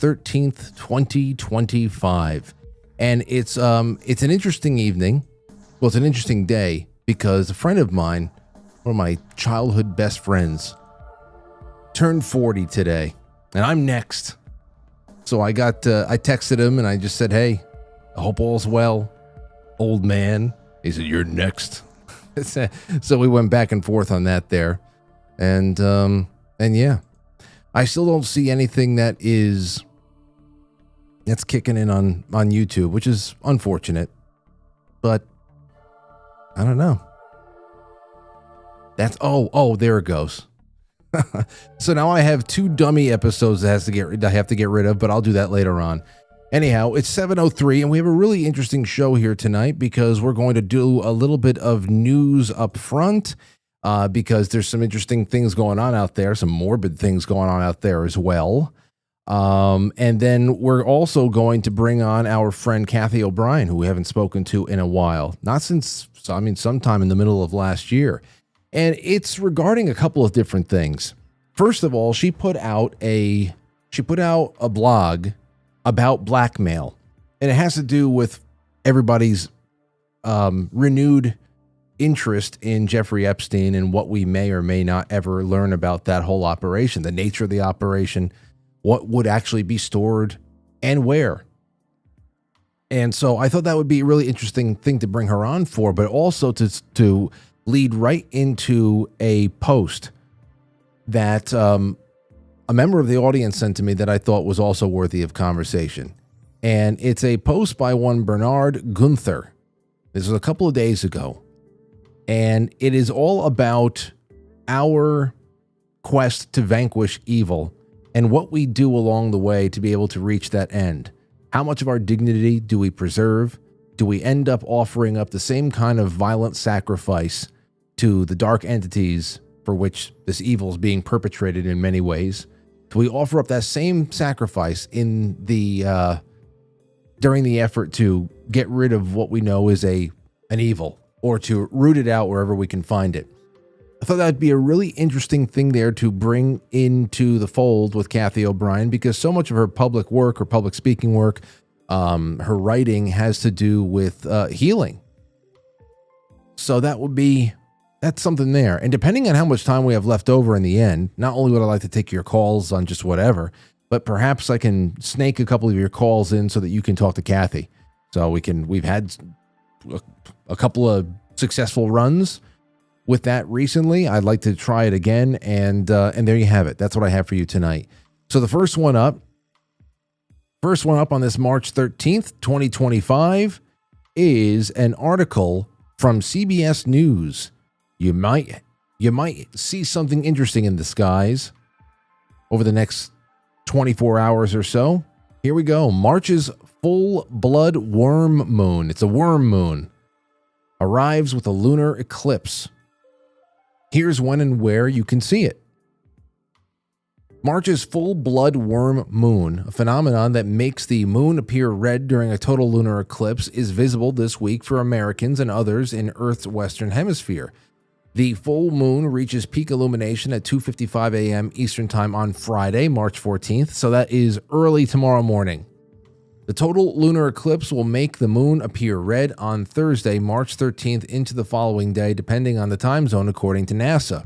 13th, 2025. And it's an interesting evening. Well, it's an interesting day because a friend of mine, one of my childhood best friends, turned 40 today, and I'm next. So I texted him and I just said, "Hey, I hope all's well, old man." He said, "You're next." So we went back and forth on that there. And yeah, I still don't see anything that's kicking in on YouTube, which is unfortunate, but I don't know. That's, oh, there it goes. So now I have 2 dummy episodes I have to get rid of, but I'll do that later on. Anyhow, it's 7:03, and we have a really interesting show here tonight because we're going to do a little bit of news up front because there's some interesting things going on out there, some morbid things going on out there as well. And then we're also going to bring on our friend Cathy O'Brien, who we haven't spoken to in a while, not since, sometime in the middle of last year. And it's regarding a couple of different things. First of all, she put out a blog about blackmail, and it has to do with everybody's renewed interest in Jeffrey Epstein and what we may or may not ever learn about that whole operation, the nature of the operation, what would actually be stored, and where. And so I thought that would be a really interesting thing to bring her on for, but also to lead right into a post that a member of the audience sent to me that I thought was also worthy of conversation. And it's a post by one Bernard Gunther. This was a couple of days ago. And it is all about our quest to vanquish evil and what we do along the way to be able to reach that end. How much of our dignity do we preserve? Do we end up offering up the same kind of violent sacrifice to the dark entities for which this evil is being perpetrated in many ways? Do we offer up that same sacrifice in the during the effort to get rid of what we know is an evil, or to root it out wherever we can find it? I thought that'd be a really interesting thing there to bring into the fold with Cathy O'Brien, because so much of her public work, her public speaking work, her writing has to do with healing. So that's something there. And depending on how much time we have left over in the end, not only would I like to take your calls on just whatever, but perhaps I can snake a couple of your calls in so that you can talk to Cathy. So we've had a couple of successful runs with that recently. I'd like to try it again. And there you have it. That's what I have for you tonight. So the first one up on this March 13th, 2025 is an article from CBS News. You might see something interesting in the skies over the next 24 hours or so. Here we go. March's full blood worm moon. It's a worm moon. Arrives with a lunar eclipse. Here's when and where you can see it. March's full blood worm moon, a phenomenon that makes the moon appear red during a total lunar eclipse, is visible this week for Americans and others in Earth's western hemisphere. The full moon reaches peak illumination at 2:55 a.m. Eastern Time on Friday, March 14th, so that is early tomorrow morning. The total lunar eclipse will make the moon appear red on Thursday, March 13th into the following day, depending on the time zone, according to NASA.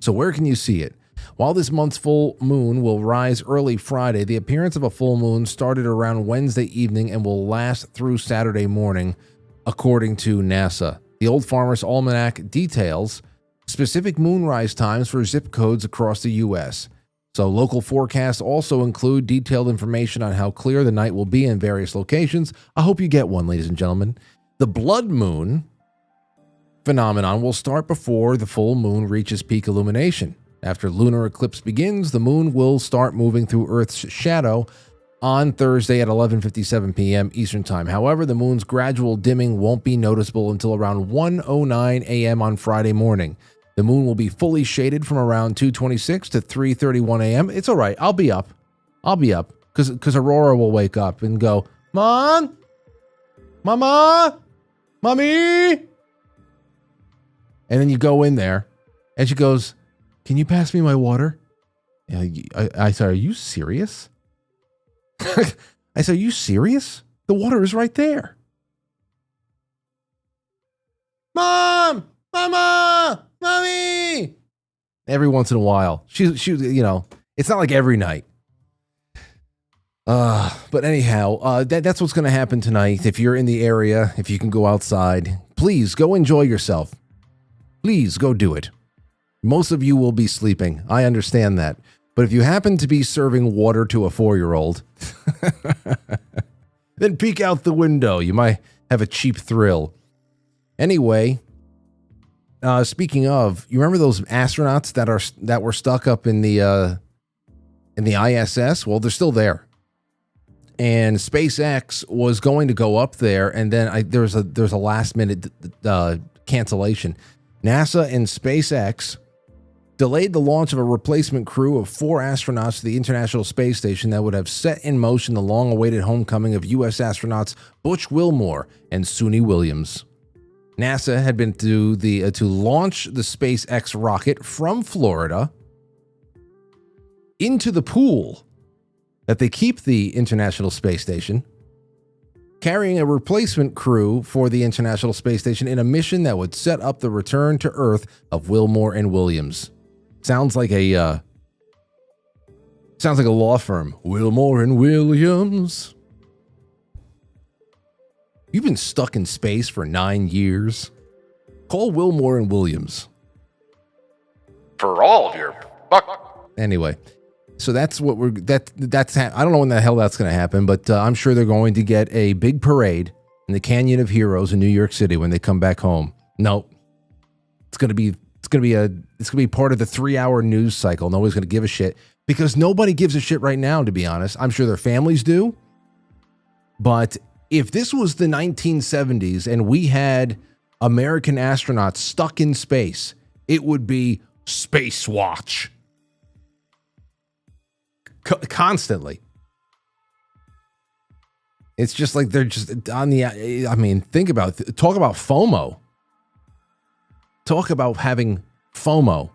So where can you see it? While this month's full moon will rise early Friday, the appearance of a full moon started around Wednesday evening and will last through Saturday morning, according to NASA. The Old Farmer's Almanac details specific moonrise times for zip codes across the U.S. So local forecasts also include detailed information on how clear the night will be in various locations. I hope you get one, ladies and gentlemen. The blood moon phenomenon will start before the full moon reaches peak illumination. After lunar eclipse begins, the moon will start moving through Earth's shadow on Thursday at 11:57 p.m. Eastern Time. However, the moon's gradual dimming won't be noticeable until around 1:09 a.m. on Friday morning. The moon will be fully shaded from around 2:26 to 3:31 a.m. It's all right. I'll be up. Because Aurora will wake up and go, "Mom? Mama? Mommy?" And then you go in there and she goes, "Can you pass me my water?" I said, "Are you serious?" I said, are you serious? The water is right there. Mom! Mama! Mommy! Every once in a while. She, it's not like every night. But anyhow, that's what's going to happen tonight. If you're in the area, if you can go outside, please go enjoy yourself. Please go do it. Most of you will be sleeping. I understand that. But if you happen to be serving water to a 4-year-old, then peek out the window. You might have a cheap thrill. Anyway, speaking of, you remember those astronauts that were stuck up in the ISS? Well, they're still there. And SpaceX was going to go up there, and then there's a last minute cancellation. NASA and SpaceX delayed the launch of a replacement crew of 4 astronauts to the International Space Station that would have set in motion the long-awaited homecoming of U.S. astronauts Butch Wilmore and Suni Williams. NASA had been to launch the SpaceX rocket from Florida into the pool that they keep the International Space Station, carrying a replacement crew for the International Space Station in a mission that would set up the return to Earth of Wilmore and Williams. Sounds like a law firm. Wilmore and Williams. You've been stuck in space for 9 years. Call Wilmore and Williams. For all of your buck. Anyway, so that's what I don't know when the hell that's going to happen, but I'm sure they're going to get a big parade in the Canyon of Heroes in New York City when they come back home. No, it's going to be part of the 3-hour news cycle. Nobody's going to give a shit because nobody gives a shit right now, to be honest. I'm sure their families do. But if this was the 1970s and we had American astronauts stuck in space, it would be Space Watch. Constantly. It's just like they're just on the, think about it. Talk about FOMO. Talk about having FOMO.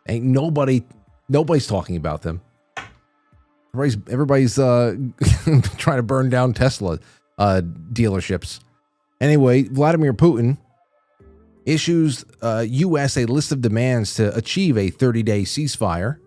Ain't nobody's talking about them. Everybody's trying to burn down Tesla dealerships. Anyway, Vladimir Putin issues U.S. a list of demands to achieve a 30-day ceasefire.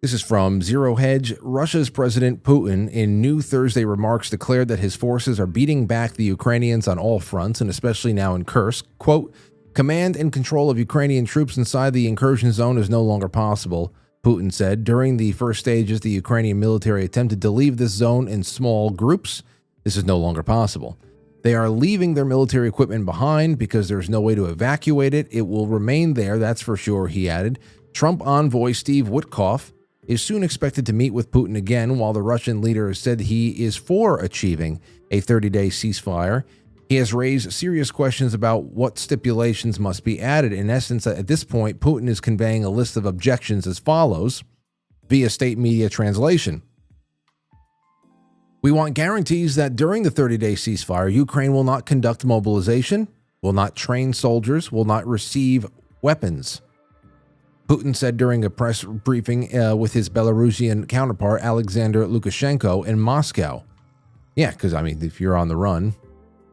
This is from Zero Hedge. Russia's President Putin, in new Thursday remarks, declared that his forces are beating back the Ukrainians on all fronts, and especially now in Kursk. Quote, command and control of Ukrainian troops inside the incursion zone is no longer possible, Putin said. During the first stages, the Ukrainian military attempted to leave this zone in small groups. This is no longer possible. They are leaving their military equipment behind because there's no way to evacuate it. It will remain there, that's for sure, he added. Trump envoy Steve Witkoff is soon expected to meet with Putin again, while the Russian leader has said he is for achieving a 30-day ceasefire. He has raised serious questions about what stipulations must be added. In essence, at this point, Putin is conveying a list of objections as follows via state media translation. We want guarantees that during the 30-day ceasefire, Ukraine will not conduct mobilization, will not train soldiers, will not receive weapons. Putin said during a press briefing with his Belarusian counterpart, Alexander Lukashenko, in Moscow. Yeah, because, if you're on the run,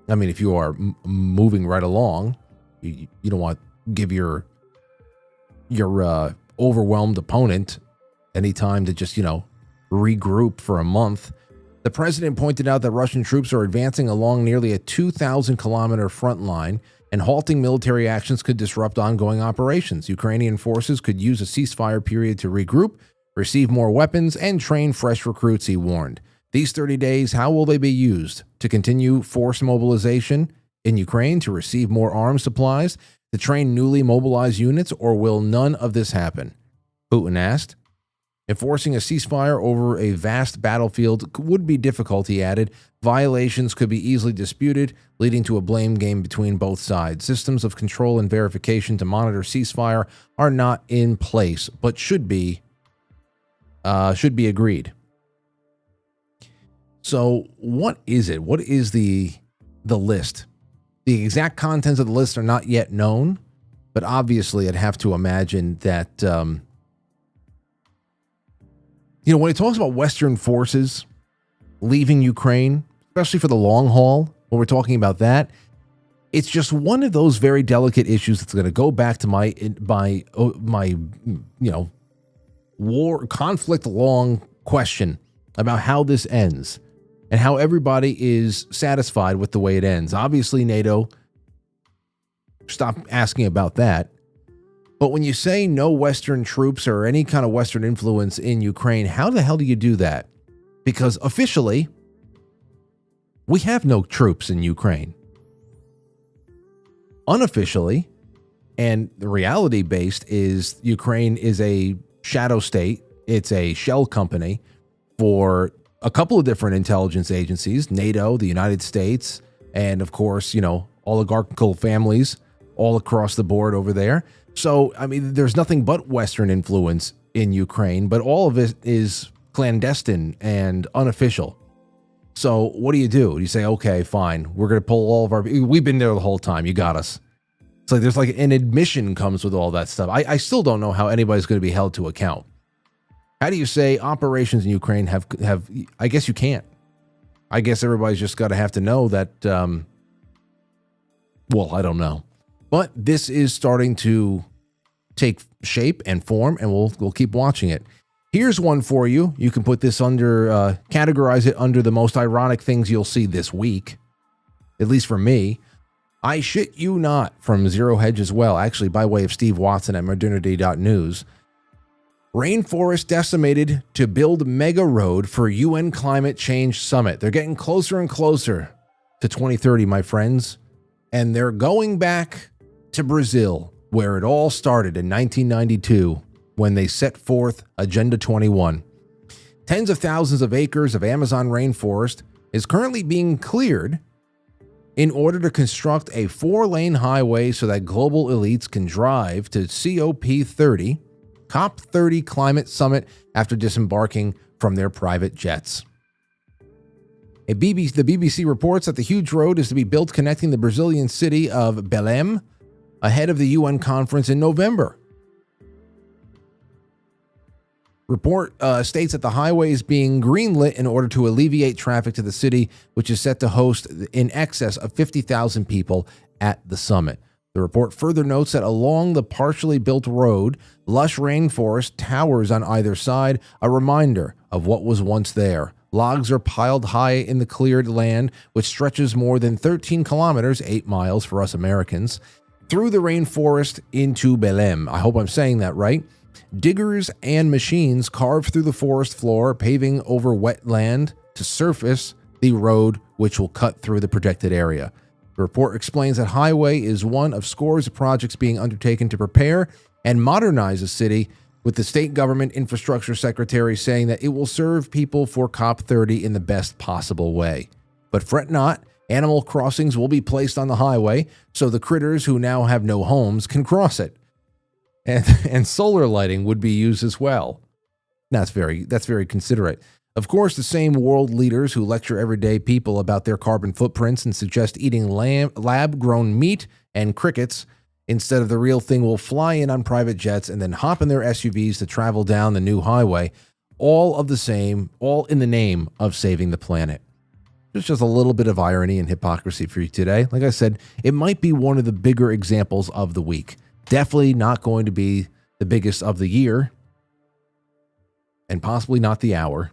if you are moving right along, you don't want to give your overwhelmed opponent any time to just, regroup for a month. The president pointed out that Russian troops are advancing along nearly a 2,000-kilometer front line, and halting military actions could disrupt ongoing operations. Ukrainian forces could use a ceasefire period to regroup, receive more weapons, and train fresh recruits, he warned. These 30 days, how will they be used? To continue forced mobilization in Ukraine, to receive more arms supplies, to train newly mobilized units, or will none of this happen? Putin asked. Enforcing a ceasefire over a vast battlefield would be difficult, he added. Violations could be easily disputed, leading to a blame game between both sides. Systems of control and verification to monitor ceasefire are not in place, but should be agreed. So what is it? What is the list? The exact contents of the list are not yet known, but obviously I'd have to imagine that... when it talks about Western forces leaving Ukraine, especially for the long haul, when we're talking about that, it's just one of those very delicate issues that's going to go back to my war conflict long question about how this ends and how everybody is satisfied with the way it ends. Obviously, NATO, stop asking about that. But when you say no Western troops or any kind of Western influence in Ukraine, how the hell do you do that? Because officially, we have no troops in Ukraine. Unofficially, and the reality based, is Ukraine is a shadow state. It's a shell company for a couple of different intelligence agencies, NATO, the United States, and of course, oligarchical families all across the board over there. So, I mean, there's nothing but Western influence in Ukraine, but all of it is clandestine and unofficial. So what do? You say, okay, fine, we're going to pull all of our... We've been there the whole time. You got us. It's like there's like an admission comes with all that stuff. I still don't know how anybody's going to be held to account. How do you say operations in Ukraine have? I guess you can't. I guess everybody's just got to have to know that... well, I don't know. But this is starting to take shape and form, and we'll keep watching it. Here's one for you. You can put this under, categorize it under the most ironic things you'll see this week, at least for me. I shit you not, from Zero Hedge as well, actually by way of Steve Watson at modernity.news. Rainforest decimated to build mega road for UN climate change summit. They're getting closer and closer to 2030, my friends. And they're going back to Brazil, where it all started in 1992. When they set forth Agenda 21. Tens of thousands of acres of Amazon rainforest is currently being cleared in order to construct a 4-lane highway so that global elites can drive to COP30, COP30 climate summit after disembarking from their private jets. The BBC reports that the huge road is to be built connecting the Brazilian city of Belém ahead of the UN conference in November. Report states that the highway is being greenlit in order to alleviate traffic to the city, which is set to host in excess of 50,000 people at the summit. The report further notes that along the partially built road, lush rainforest towers on either side, a reminder of what was once there. Logs are piled high in the cleared land, which stretches more than 13 kilometers, 8 miles for us Americans, through the rainforest into Belém. I hope I'm saying that right. Diggers and machines carve through the forest floor, paving over wetland to surface the road, which will cut through the protected area. The report explains that highway is one of scores of projects being undertaken to prepare and modernize the city, with the state government infrastructure secretary saying that it will serve people for COP30 in the best possible way. But fret not, animal crossings will be placed on the highway so the critters who now have no homes can cross it. And solar lighting would be used as well. That's very considerate. Of course, the same world leaders who lecture everyday people about their carbon footprints and suggest eating lab-grown meat and crickets instead of the real thing will fly in on private jets and then hop in their SUVs to travel down the new highway, all in the name of saving the planet. There's just a little bit of irony and hypocrisy for you today. Like I said, it might be one of the bigger examples of the week. Definitely not going to be the biggest of the year, and possibly not the hour.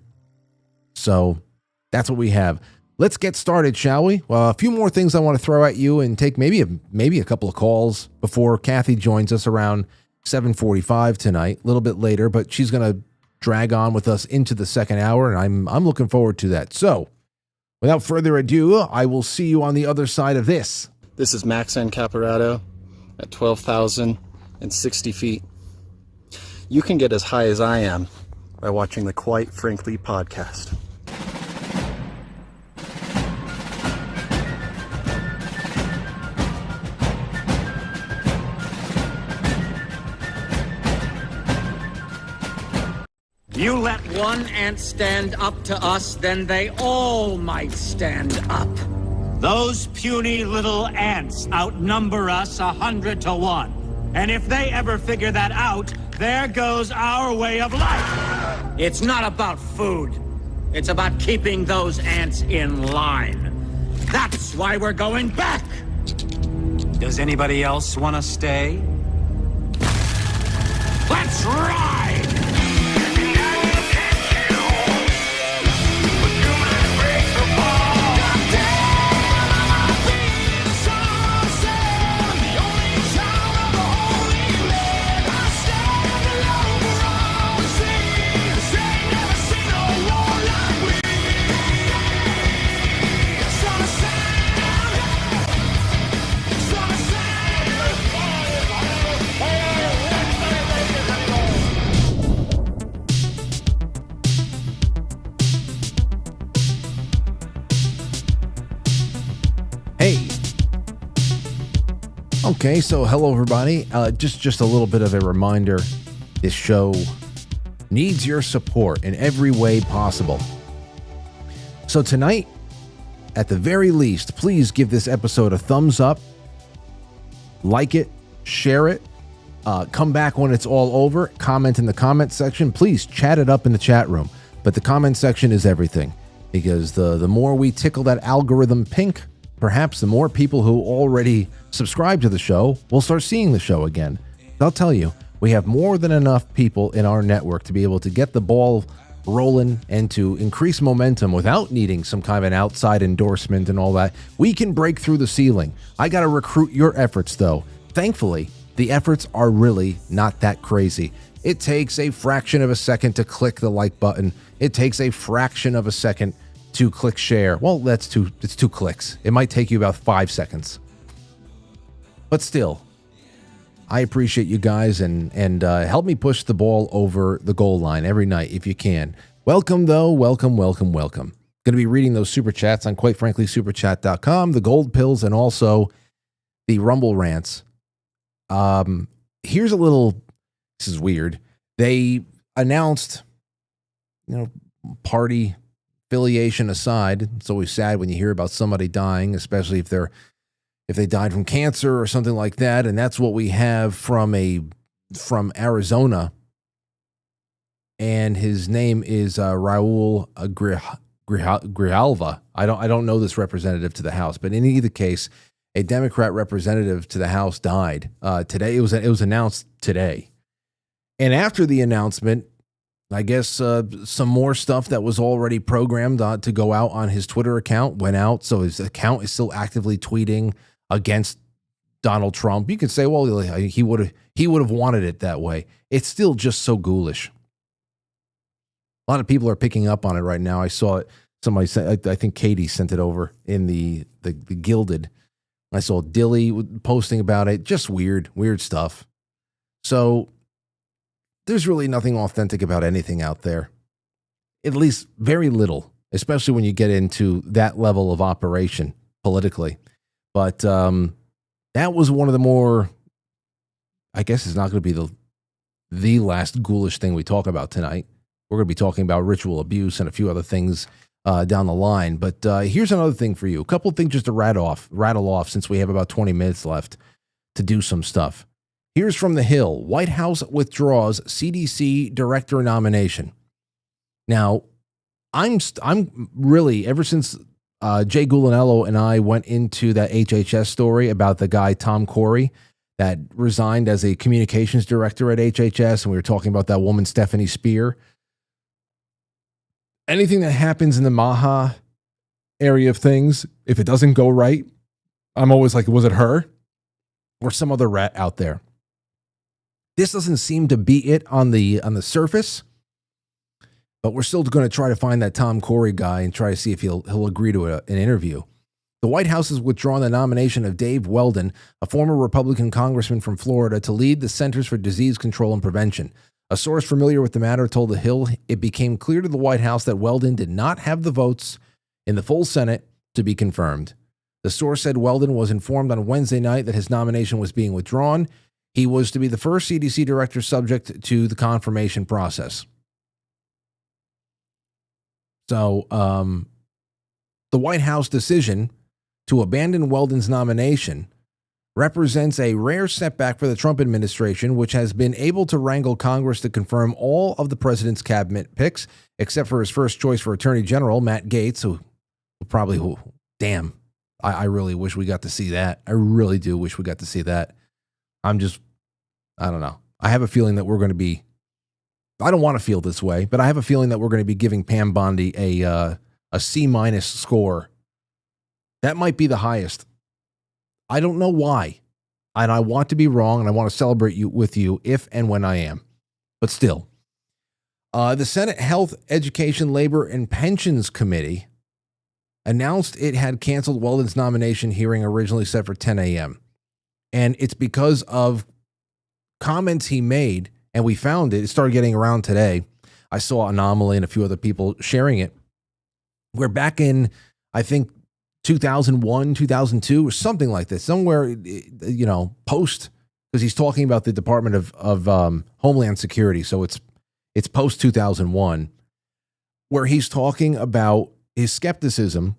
So that's what we have. Let's get started, shall we? Well, a few more things I want to throw at you and take maybe a couple of calls before Cathy joins us around 7:45 tonight, a little bit later, but she's going to drag on with us into the second hour, and I'm looking forward to that. So without further ado, I will see you on the other side of this. This is Max N. Caparato at 12,060 feet. You can get as high as I am by watching the Quite Frankly podcast. You let one ant stand up to us, then they all might stand up. Those puny little ants outnumber us 100 to 1. And if they ever figure that out, there goes our way of life. It's not about food. It's about keeping those ants in line. That's why we're going back. Does anybody else want to stay? Let's ride! Hey. Okay, so hello everybody. Just a little bit of a reminder. This show needs your support in every way possible. So tonight, at the very least, please give this episode a thumbs up, like it, share it, come back when it's all over, comment in the comment section. Please chat it up in the chat room. But the comment section is everything, because the more we tickle that algorithm pink, perhaps the more people who already subscribe to the show will start seeing the show again. I'll tell you, we have more than enough people in our network to be able to get the ball rolling and to increase momentum without needing some kind of an outside endorsement and all that. We can break through the ceiling. I got to recruit your efforts, though. Thankfully, the efforts are really not that crazy. It takes a fraction of a second to click the like button. It takes a fraction of a second to click share. Well, it's two clicks. It might take you about 5 seconds. But still, I appreciate you guys and help me push the ball over the goal line every night if you can. Welcome, though. Welcome. Going to be reading those super chats on quitefranklysuperchat.com, the gold pills, and also the Rumble rants. Here's a little, this is weird. They announced, party affiliation aside, it's always sad when you hear about somebody dying, especially if they died from cancer or something like that, and that's what we have from Arizona, and his name is Raul Grijalva. I don't know this representative to the House, but in either case, a Democrat representative to the House died today. It was announced today, and after the announcement, I guess some more stuff that was already programmed to go out on his Twitter account went out. So his account is still actively tweeting against Donald Trump. You could say, well, he would have wanted it that way. It's still just so ghoulish. A lot of people are picking up on it right now. I saw it. Somebody sent, I think Katie sent it over in the Gilded. I saw Dilly posting about it. Just weird stuff. So there's really nothing authentic about anything out there. At least very little, especially when you get into that level of operation politically. But that was one of the more, I guess it's not going to be the last ghoulish thing we talk about tonight. We're going to be talking about ritual abuse and a few other things down the line. But here's another thing for you. A couple of things just to rattle off since we have about 20 minutes left to do some stuff. Here's from The Hill. White House withdraws CDC director nomination. Now, I'm really, ever since Jay Gulanello and I went into that HHS story about the guy, Tom Corey, that resigned as a communications director at HHS, and we were talking about that woman, Stephanie Spear. Anything that happens in the Maha area of things, if it doesn't go right, I'm always like, was it her or some other rat out there? This doesn't seem to be it on the surface, but we're still going to try to find that Tom Corey guy and try to see if he'll agree to an interview. The White House has withdrawn the nomination of Dave Weldon, a former Republican congressman from Florida, to lead the Centers for Disease Control and Prevention. A source familiar with the matter told The Hill it became clear to the White House that Weldon did not have the votes in the full Senate to be confirmed. The source said Weldon was informed on Wednesday night that his nomination was being withdrawn. He was to be the first CDC director subject to the confirmation process. So the White House decision to abandon Weldon's nomination represents a rare setback for the Trump administration, which has been able to wrangle Congress to confirm all of the president's cabinet picks, except for his first choice for Attorney General, Matt Gaetz, who probably, damn, I really wish we got to see that. I really do wish we got to see that. I don't know. I have a feeling that we're going to be, I don't want to feel this way, but I have a feeling that we're going to be giving Pam Bondi a C- score. That might be the highest. I don't know why. And I want to be wrong, and I want to celebrate with you if and when I am. But still. The Senate Health, Education, Labor, and Pensions Committee announced it had canceled Weldon's nomination hearing originally set for 10 a.m. And it's because of comments he made, and we found it. It started getting around today. I saw Anomaly and a few other people sharing it. We're back in, I think, 2001, 2002, or something like this, somewhere, post, because he's talking about the Department of Homeland Security. So it's post 2001, where he's talking about his skepticism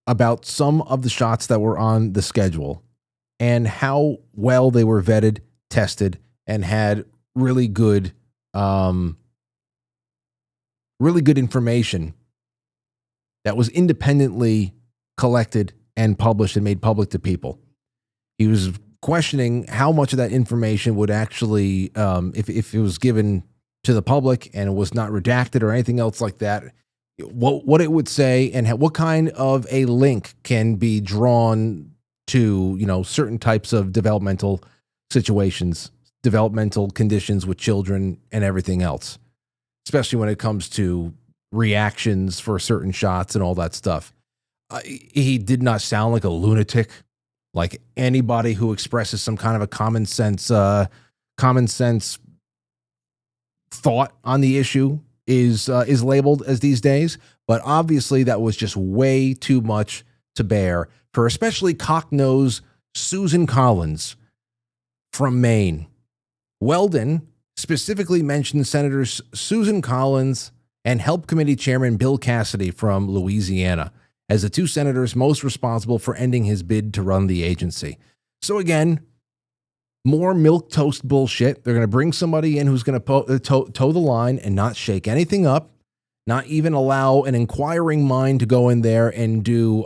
about some of the shots that were on the schedule and how well they were vetted, tested, and had really good information that was independently collected and published and made public to people. He was questioning how much of that information would actually, if it was given to the public and it was not redacted or anything else like that, what it would say and what kind of a link can be drawn to, certain types of developmental situations, developmental conditions with children and everything else, especially when it comes to reactions for certain shots and all that stuff. He did not sound like a lunatic, like anybody who expresses some kind of a common sense thought on the issue is labeled as these days. But obviously that was just way too much to bear for especially cock-nosed Susan Collins from Maine. Weldon specifically mentioned Senators Susan Collins and Help Committee Chairman Bill Cassidy from Louisiana as the two senators most responsible for ending his bid to run the agency. So again, more milquetoast bullshit. They're going to bring somebody in who's going to toe the line and not shake anything up, not even allow an inquiring mind to go in there and do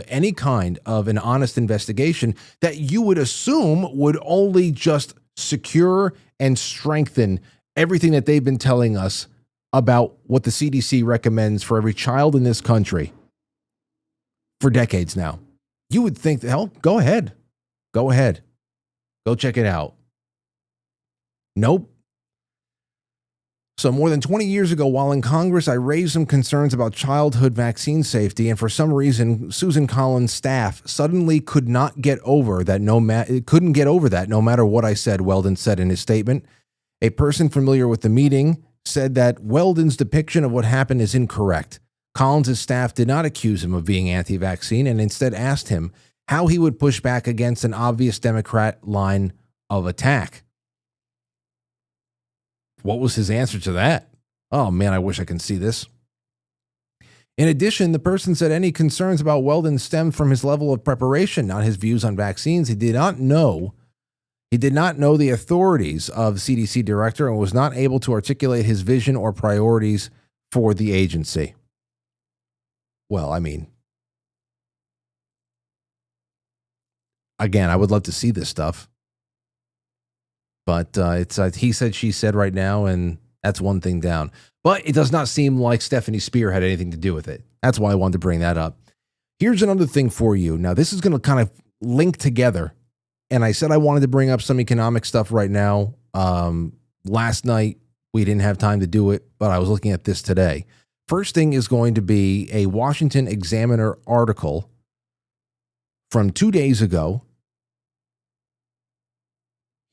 any kind of an honest investigation that you would assume would only just secure and strengthen everything that they've been telling us about what the CDC recommends for every child in this country for decades now. You would think, hell, go ahead. Go check it out. Nope. So more than 20 years ago, while in Congress, I raised some concerns about childhood vaccine safety, and for some reason, Susan Collins' staff suddenly could not get over that. Couldn't get over that, no matter what I said. Weldon said in his statement. A person familiar with the meeting said that Weldon's depiction of what happened is incorrect. Collins' staff did not accuse him of being anti-vaccine, and instead asked him how he would push back against an obvious Democrat line of attack. What was his answer to that? Oh man, I wish I could see this. In addition, the person said any concerns about Weldon stemmed from his level of preparation, not his views on vaccines. He did not know the authorities of CDC director and was not able to articulate his vision or priorities for the agency. Well, I mean, again, I would love to see this stuff. But it's he said, she said right now, and that's one thing down. But it does not seem like Stephanie Spear had anything to do with it. That's why I wanted to bring that up. Here's another thing for you. Now, this is going to kind of link together. And I said I wanted to bring up some economic stuff right now. Last night, we didn't have time to do it, but I was looking at this today. First thing is going to be a Washington Examiner article from 2 days ago.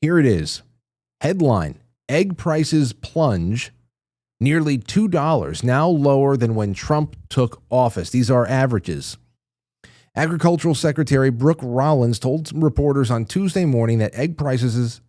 Here it is. Headline, egg prices plunge nearly $2, now lower than when Trump took office. These are averages. Agricultural Secretary Brooke Rollins told reporters on Tuesday morning that egg prices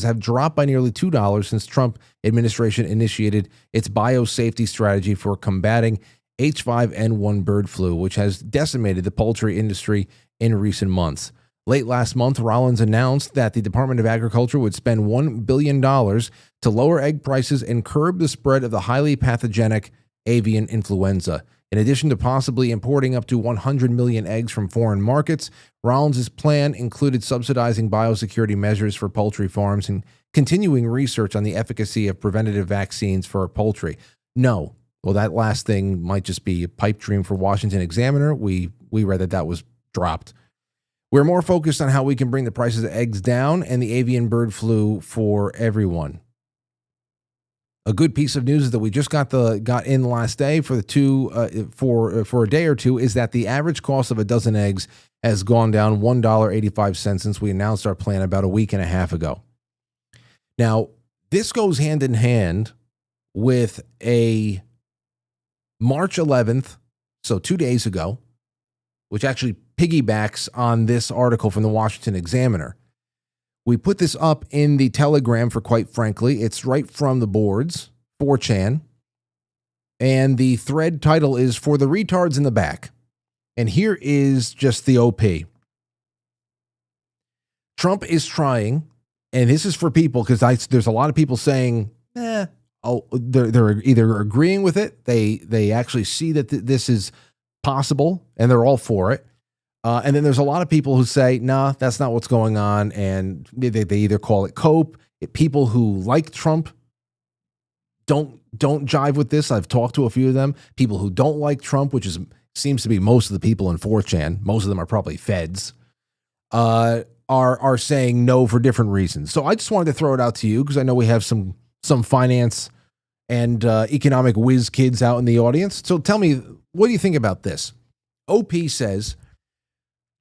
have dropped by nearly $2 since Trump administration initiated its biosafety strategy for combating H5N1 bird flu, which has decimated the poultry industry in recent months. Late last month, Rollins announced that the Department of Agriculture would spend $1 billion to lower egg prices and curb the spread of the highly pathogenic avian influenza. In addition to possibly importing up to 100 million eggs from foreign markets, Rollins' plan included subsidizing biosecurity measures for poultry farms and continuing research on the efficacy of preventative vaccines for poultry. No. Well, that last thing might just be a pipe dream for Washington Examiner. We read that was dropped. We're more focused on how we can bring the prices of eggs down and the avian bird flu for everyone. A good piece of news that we just got in the last day for a day or two is that the average cost of a dozen eggs has gone down $1.85 since we announced our plan about a week and a half ago. Now, this goes hand in hand with a March 11th, so 2 days ago, which actually piggybacks on this article from the Washington Examiner. We put this up in the Telegram for Quite Frankly. It's right from the boards, 4chan. And the thread title is For the Retards in the Back. And here is just the OP. Trump is trying, and this is for people, because there's a lot of people saying, they're either agreeing with it, they actually see that this is possible, and they're all for it. And then there's a lot of people who say, nah, that's not what's going on. And they either call it cope. People who like Trump don't jive with this. I've talked to a few of them. People who don't like Trump, which seems to be most of the people in 4chan, most of them are probably feds, are saying no for different reasons. So I just wanted to throw it out to you because I know we have some finance and economic whiz kids out in the audience. So tell me, what do you think about this? OP says,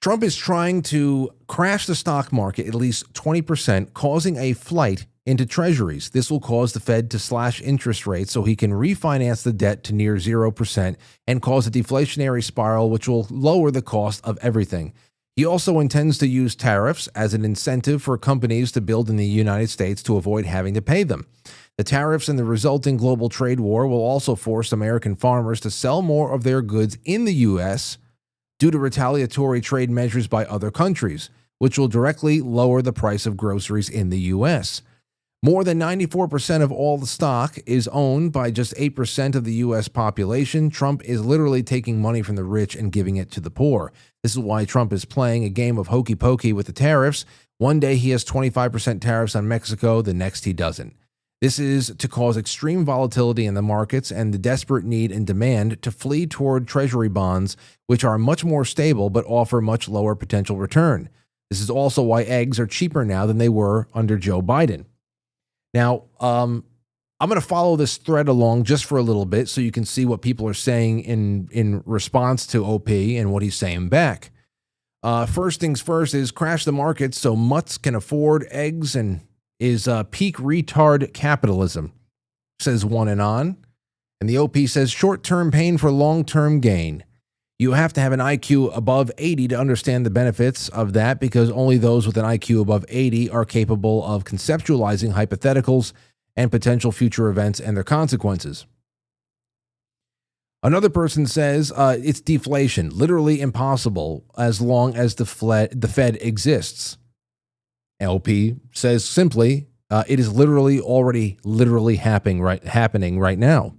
Trump is trying to crash the stock market at least 20%, causing a flight into treasuries. This will cause the Fed to slash interest rates so he can refinance the debt to near 0% and cause a deflationary spiral, which will lower the cost of everything. He also intends to use tariffs as an incentive for companies to build in the United States to avoid having to pay them. The tariffs and the resulting global trade war will also force American farmers to sell more of their goods in the U.S., due to retaliatory trade measures by other countries, which will directly lower the price of groceries in the U.S. More than 94% of all the stock is owned by just 8% of the U.S. population. Trump is literally taking money from the rich and giving it to the poor. This is why Trump is playing a game of hokey pokey with the tariffs. One day he has 25% tariffs on Mexico, the next he doesn't. This is to cause extreme volatility in the markets and the desperate need and demand to flee toward treasury bonds, which are much more stable but offer much lower potential return. This is also why eggs are cheaper now than they were under Joe Biden. Now, I'm going to follow this thread along just for a little bit so you can see what people are saying in response to OP and what he's saying back. First things first is crash the markets so mutts can afford eggs and is peak retard capitalism, says one and on. And the OP says short-term pain for long-term gain. You have to have an IQ above 80 to understand the benefits of that because only those with an IQ above 80 are capable of conceptualizing hypotheticals and potential future events and their consequences. Another person says it's deflation, literally impossible as long as the Fed exists. LP says simply, it is literally happening right now.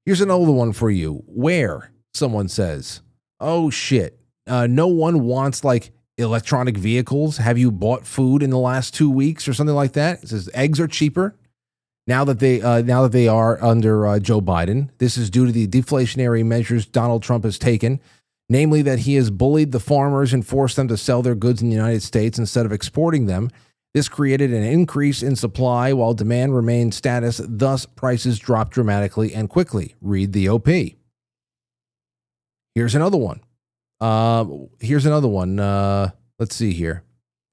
Here's another one for you. Where? Someone says, oh shit, no one wants like electronic vehicles. Have you bought food in the last 2 weeks or something like that? It says eggs are cheaper now that they are under Joe Biden. This is due to the deflationary measures Donald Trump has taken. Namely that he has bullied the farmers and forced them to sell their goods in the United States instead of exporting them. This created an increase in supply while demand remained status, thus prices dropped dramatically and quickly. Read the OP. Here's another one. Let's see here.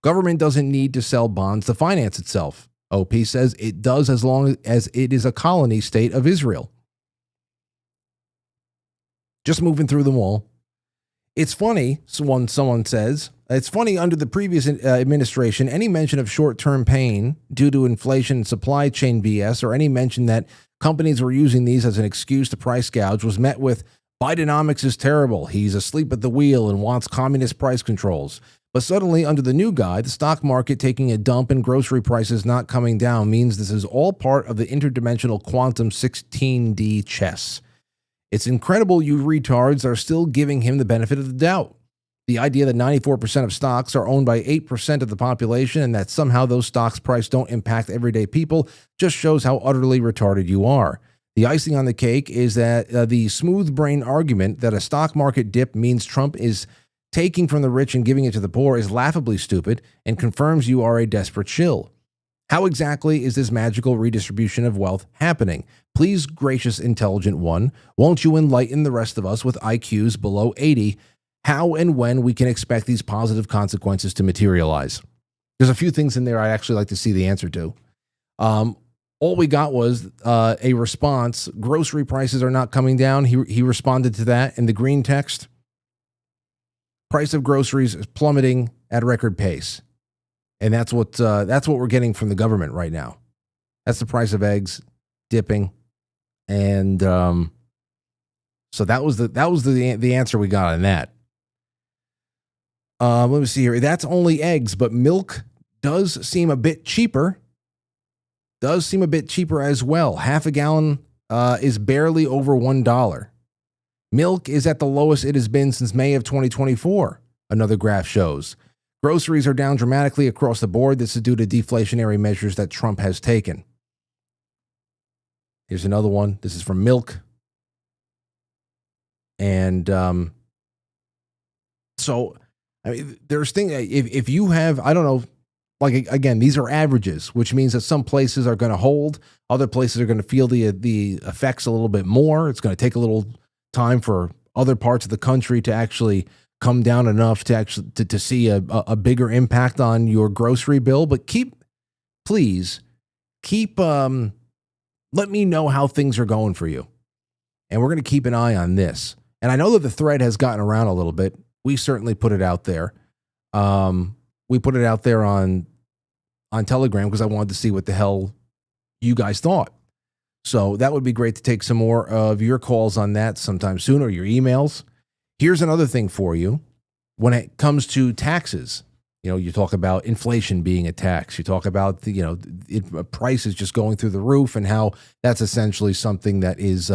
Government doesn't need to sell bonds to finance itself. OP says it does as long as it is a colony state of Israel. Just moving through them all. It's funny, someone says, it's funny under the previous administration, any mention of short-term pain due to inflation and supply chain BS or any mention that companies were using these as an excuse to price gouge was met with Bidenomics is terrible. He's asleep at the wheel and wants communist price controls. But suddenly, under the new guy, the stock market taking a dump and grocery prices not coming down means this is all part of the interdimensional quantum 16D chess. It's incredible you retards are still giving him the benefit of the doubt. The idea that 94% of stocks are owned by 8% of the population and that somehow those stocks' price don't impact everyday people just shows how utterly retarded you are. The icing on the cake is that the smooth brain argument that a stock market dip means Trump is taking from the rich and giving it to the poor is laughably stupid and confirms you are a desperate shill. How exactly is this magical redistribution of wealth happening? Please, gracious intelligent one, won't you enlighten the rest of us with IQs below 80 how and when we can expect these positive consequences to materialize? There's a few things in there I'd actually like to see the answer to. All we got was a response. Grocery prices are not coming down. He responded to that in the green text. Price of groceries is plummeting at record pace. And that's what we're getting from the government right now. That's the price of eggs dipping. And so that was the answer we got on that. Let me see here. That's only eggs, but milk does seem a bit cheaper. Does seem a bit cheaper as well. Half a gallon is barely over $1. Milk is at the lowest it has been since May of 2024, another graph shows. Groceries are down dramatically across the board. This is due to deflationary measures that Trump has taken. Here's another one. This is from milk. And so, I mean, there's things, if you have, I don't know, like, again, these are averages, which means that some places are going to hold. Other places are going to feel the effects a little bit more. It's going to take a little time for other parts of the country to actually come down enough to actually to see a bigger impact on your grocery bill. But please keep, let me know how things are going for you. And we're going to keep an eye on this. And I know that the thread has gotten around a little bit. We certainly put it out there. We put it out there on Telegram because I wanted to see what the hell you guys thought. So that would be great to take some more of your calls on that sometime soon, or your emails. Here's another thing for you. When it comes to taxes, you talk about inflation being a tax. You talk about prices just going through the roof, and how that's essentially something that is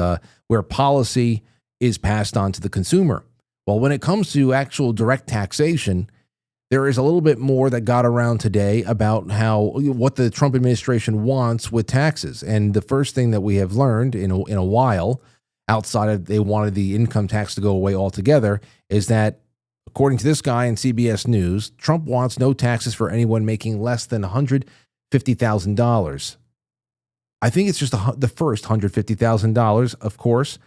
where policy is passed on to the consumer. Well, when it comes to actual direct taxation, there is a little bit more that got around today about what the Trump administration wants with taxes. And the first thing that we have learned in a while, outside of they wanted the income tax to go away altogether, is that according to this guy in CBS News, Trump wants no taxes for anyone making less than $150,000. I think it's just the first $150,000, of course.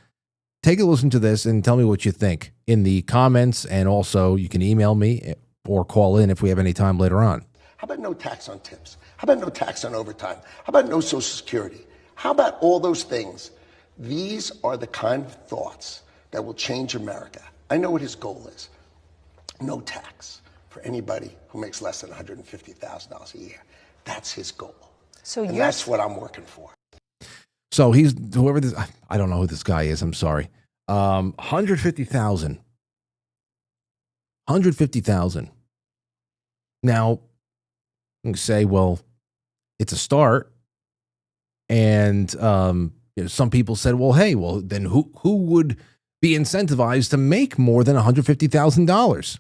Take a listen to this and tell me what you think in the comments, and also you can email me or call in if we have any time later on. How about no tax on tips? How about no tax on overtime? How about no Social Security? How about all those things? These are the kind of thoughts that will change America. I know what his goal is. No tax for anybody who makes less than $150,000 a year. That's his goal. And that's what I'm working for. So he's whoever this, I don't know who this guy is. I'm sorry. 150,000. 150,000. Now, you can say, well, it's a start. And some people said, well, hey, well, then who would be incentivized to make more than $150,000?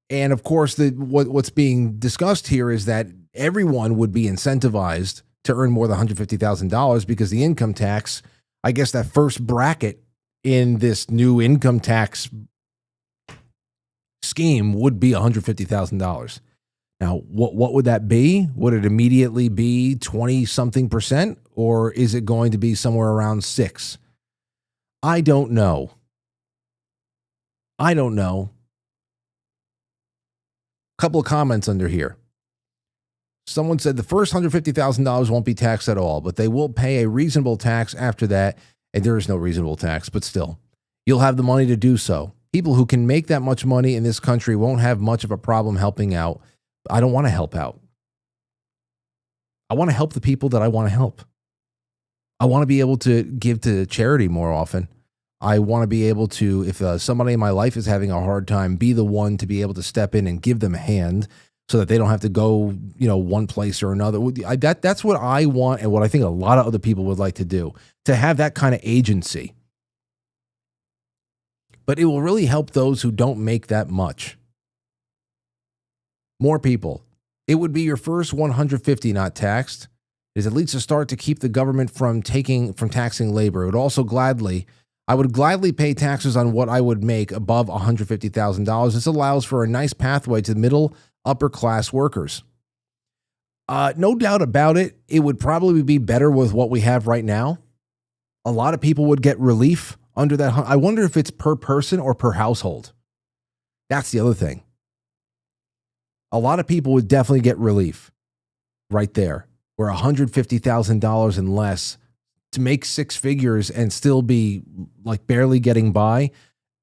And of course, what's being discussed here is that everyone would be incentivized to earn more than $150,000 because the income tax, I guess that first bracket in this new income tax scheme would be $150,000. Now, what would that be? Would it immediately be 20-something%, or is it going to be somewhere around 6%? I don't know. A couple of comments under here. Someone said the first $150,000 won't be taxed at all, but they will pay a reasonable tax after that, and there is no reasonable tax, but still, you'll have the money to do so. People who can make that much money in this country won't have much of a problem helping out. I don't want to help out. I want to help the people that I want to help. I want to be able to give to charity more often. I want to be able to, if somebody in my life is having a hard time, be the one to be able to step in and give them a hand so that they don't have to go, one place or another. That's what I want, and what I think a lot of other people would like to do, to have that kind of agency. But it will really help those who don't make that much. More people. It would be your first 150 not taxed. It is at least a start to keep the government from taxing labor. I would gladly pay taxes on what I would make above $150,000. This allows for a nice pathway to middle, upper class workers. No doubt about it, it would probably be better with what we have right now. A lot of people would get relief under that. I wonder if it's per person or per household. That's the other thing. A lot of people would definitely get relief right there, where $150,000 and less to make six figures and still be like barely getting by.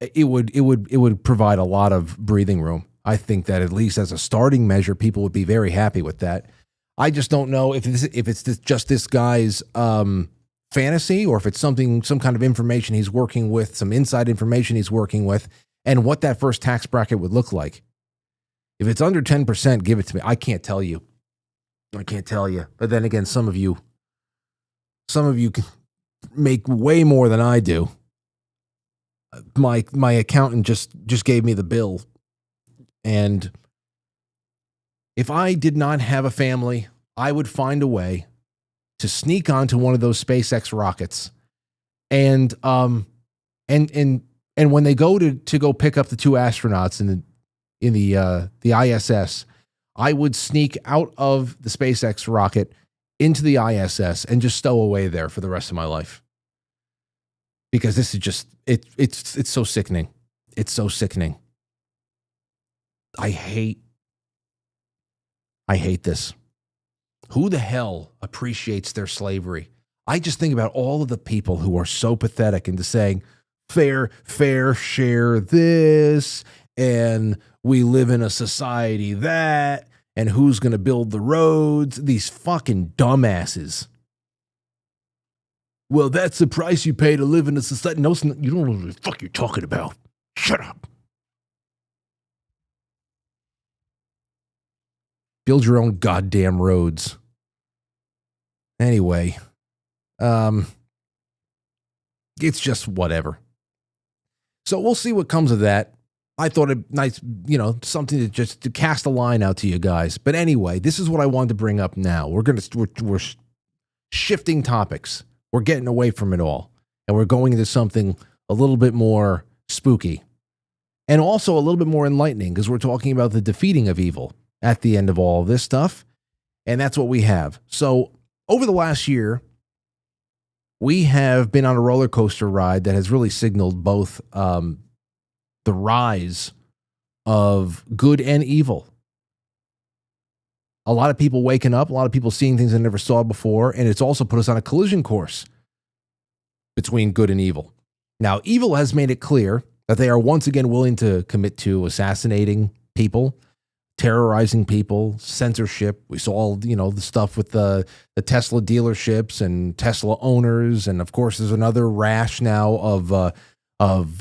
It would provide a lot of breathing room. I think that at least as a starting measure, people would be very happy with that. I just don't know if it's just this guy's fantasy, or if it's some kind of information he's working with, some inside information he's working with, and what that first tax bracket would look like. If it's under 10%, give it to me. I can't tell you. But then again, some of you can make way more than I do. My accountant just gave me the bill. And if I did not have a family, I would find a way to sneak onto one of those SpaceX rockets. And when they go to go pick up the two astronauts in the ISS, I would sneak out of the SpaceX rocket into the ISS and just stow away there for the rest of my life. Because this is just, it's so sickening. It's so sickening. I hate this. Who the hell appreciates their slavery? I just think about all of the people who are so pathetic into saying, fair share this, and we live in a society that, and who's going to build the roads? These fucking dumbasses. Well, that's the price you pay to live in a society. No, you don't know what the fuck you're talking about. Shut up. Build your own goddamn roads. Anyway, it's just whatever. So we'll see what comes of that. I thought it nice, something to cast a line out to you guys. But anyway, this is what I wanted to bring up now. We're shifting topics. We're getting away from it all, and we're going into something a little bit more spooky, and also a little bit more enlightening, because we're talking about the defeating of evil at the end of all this stuff, and that's what we have. So over the last year, we have been on a roller coaster ride that has really signaled both the rise of good and evil. A lot of people waking up, a lot of people seeing things they never saw before, and it's also put us on a collision course between good and evil. Now, evil has made it clear that they are once again willing to commit to assassinating people, terrorizing people, censorship. We saw, the stuff with the Tesla dealerships and Tesla owners, and of course, there's another rash now of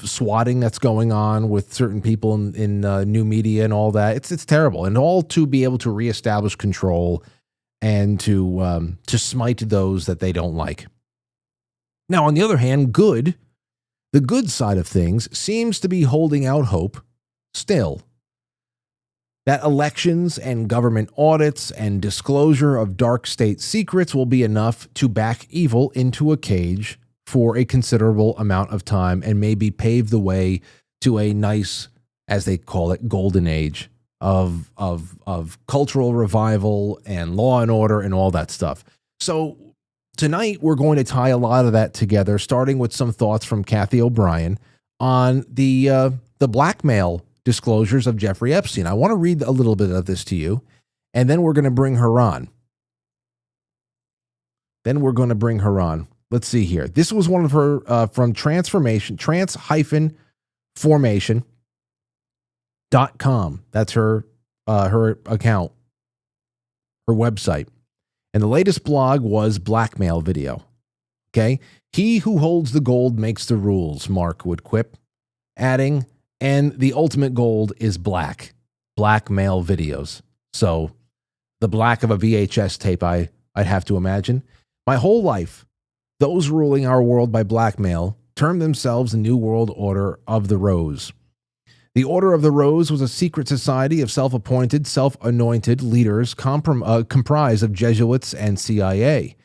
swatting that's going on with certain people in new media and all that. It's terrible, and all to be able to reestablish control and to smite those that they don't like. Now, on the other hand, the good side of things seems to be holding out hope still. That elections and government audits and disclosure of dark state secrets will be enough to back evil into a cage for a considerable amount of time, and maybe pave the way to a nice, as they call it, golden age of cultural revival and law and order and all that stuff. So tonight we're going to tie a lot of that together, starting with some thoughts from Cathy O'Brien on the blackmail disclosures of Jeffrey Epstein. I want to read a little bit of this to you, and then we're going to bring her on. Let's see here. This was one of her from trans-formation.com. That's her account, her website. And the latest blog was Blackmail video. Okay. He who holds the gold makes the rules, Mark would quip, adding, and the ultimate gold is black. Blackmail videos. So the black of a VHS tape, I'd have to imagine. My whole life, those ruling our world by blackmail termed themselves the New World Order of the Rose. The Order of the Rose was a secret society of self-appointed, self-anointed leaders comprised of Jesuits and CIA.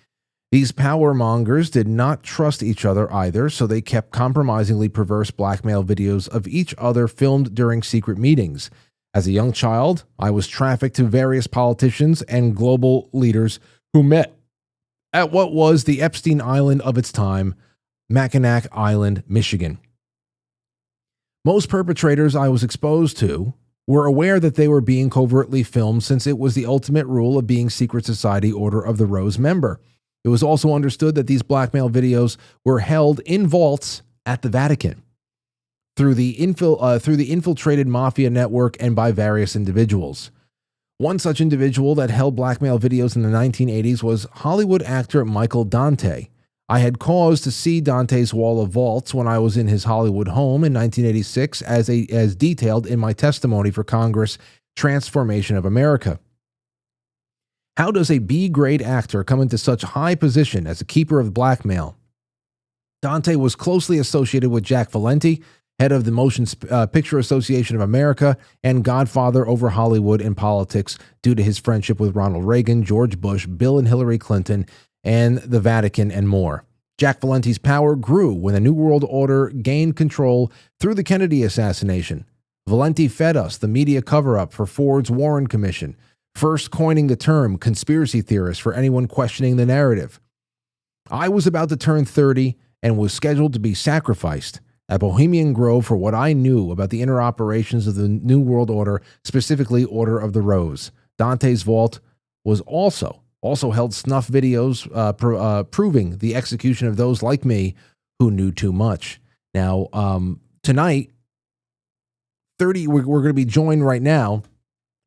These power mongers did not trust each other either, so they kept compromisingly perverse blackmail videos of each other filmed during secret meetings. As a young child, I was trafficked to various politicians and global leaders who met at what was the Epstein Island of its time, Mackinac Island, Michigan. Most perpetrators I was exposed to were aware that they were being covertly filmed, since it was the ultimate rule of being secret society Order of the Rose member. It was also understood that these blackmail videos were held in vaults at the Vatican through the infiltrated mafia network and by various individuals. One such individual that held blackmail videos in the 1980s was Hollywood actor Michael Dante. I had cause to see Dante's wall of vaults when I was in his Hollywood home in 1986, as detailed in my testimony for Congress, Transformation of America. How does a B-grade actor come into such high position as a keeper of blackmail? Dante was closely associated with Jack Valenti, head of the Motion Picture Association of America and godfather over Hollywood and politics due to his friendship with Ronald Reagan, George Bush, Bill and Hillary Clinton, and the Vatican, and more. Jack Valenti's power grew when the New World Order gained control through the Kennedy assassination. Valenti fed us the media cover-up for Ford's Warren Commission, first coining the term conspiracy theorist for anyone questioning the narrative. I was about to turn 30 and was scheduled to be sacrificed at Bohemian Grove for what I knew about the inner operations of the New World Order, specifically Order of the Rose. Dante's vault was also held snuff videos proving the execution of those like me who knew too much. Now, tonight, we're going to be joined right now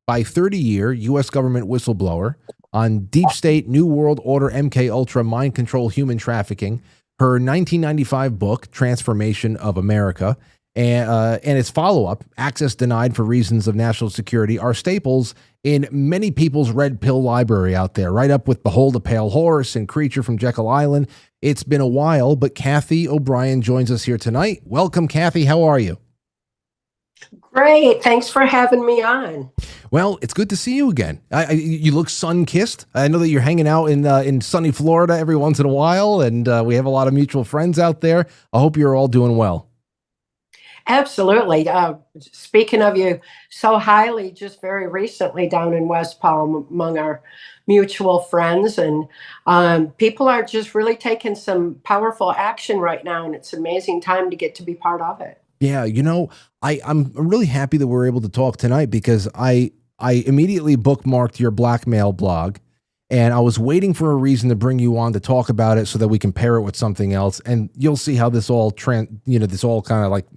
by 30-year U.S. government whistleblower on Deep State, New World Order, MK Ultra, mind control, human trafficking. Her 1995 book, Transformation of America, and its follow-up, Access Denied for Reasons of National Security, are staples in many people's red pill library out there, right up with Behold a Pale Horse and Creature from Jekyll Island. It's been a while, but Cathy O'Brien joins us here tonight. Welcome, Cathy. How are you? Great. Thanks for having me on. Well, it's good to see you again. You look sun-kissed. I know that you're hanging out in sunny Florida every once in a while, and we have a lot of mutual friends out there. I hope you're all doing well. Absolutely. Speaking of you so highly, just very recently down in West Palm among our mutual friends, and people are just really taking some powerful action right now, and it's an amazing time to get to be part of it. Yeah, you know, I'm really happy that we're able to talk tonight, because I immediately bookmarked your Blackmail blog, and I was waiting for a reason to bring you on to talk about it so that we can pair it with something else, and you'll see how this all kind of like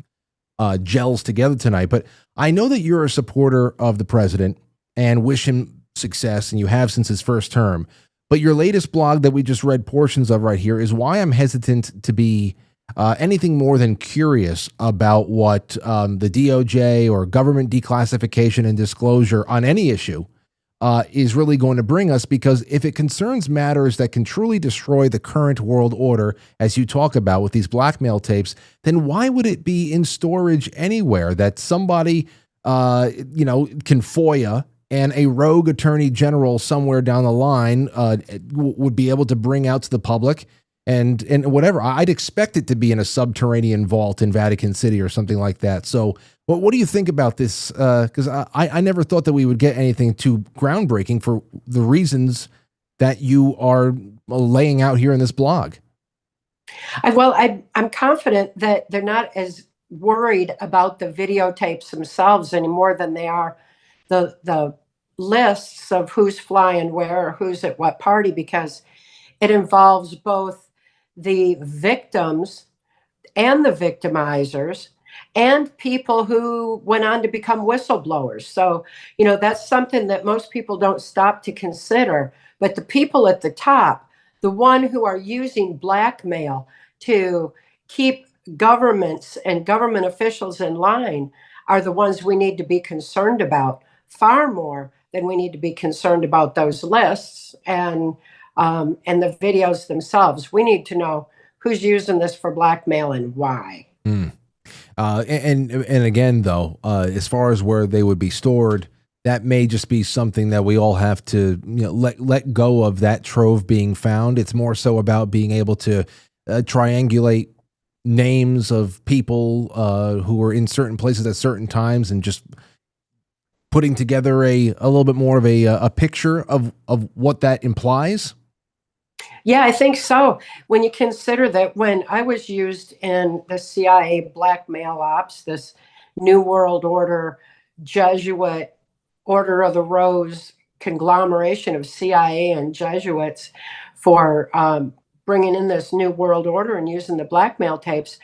gels together tonight. But I know that you're a supporter of the president and wish him success, and you have since his first term. But your latest blog that we just read portions of right here is why I'm hesitant to be anything more than curious about what the DOJ or government declassification and disclosure on any issue is really going to bring us, because if it concerns matters that can truly destroy the current world order, as you talk about with these blackmail tapes, then why would it be in storage anywhere that somebody, can FOIA and a rogue attorney general somewhere down the line would be able to bring out to the public? And whatever, I'd expect it to be in a subterranean vault in Vatican City or something like that. So what do you think about this? Because I never thought that we would get anything too groundbreaking for the reasons that you are laying out here in this blog. I'm confident that they're not as worried about the videotapes themselves anymore than they are the lists of who's flying where or who's at what party, because it involves both the victims and the victimizers and people who went on to become whistleblowers. So, that's something that most people don't stop to consider. But the people at the top, the one who are using blackmail to keep governments and government officials in line are the ones we need to be concerned about, far more than we need to be concerned about those lists and the videos themselves. We need to know who's using this for blackmail and why. And again, though, as far as where they would be stored, that may just be something that we all have to let go of, that trove being found. It's more so about being able to triangulate names of people who were in certain places at certain times, and just putting together a little bit more of a picture of what that implies. Yeah, I think so. When you consider that when I was used in the CIA blackmail ops, this New World Order Jesuit Order of the Rose conglomeration of CIA and Jesuits for bringing in this New World Order and using the blackmail tapes,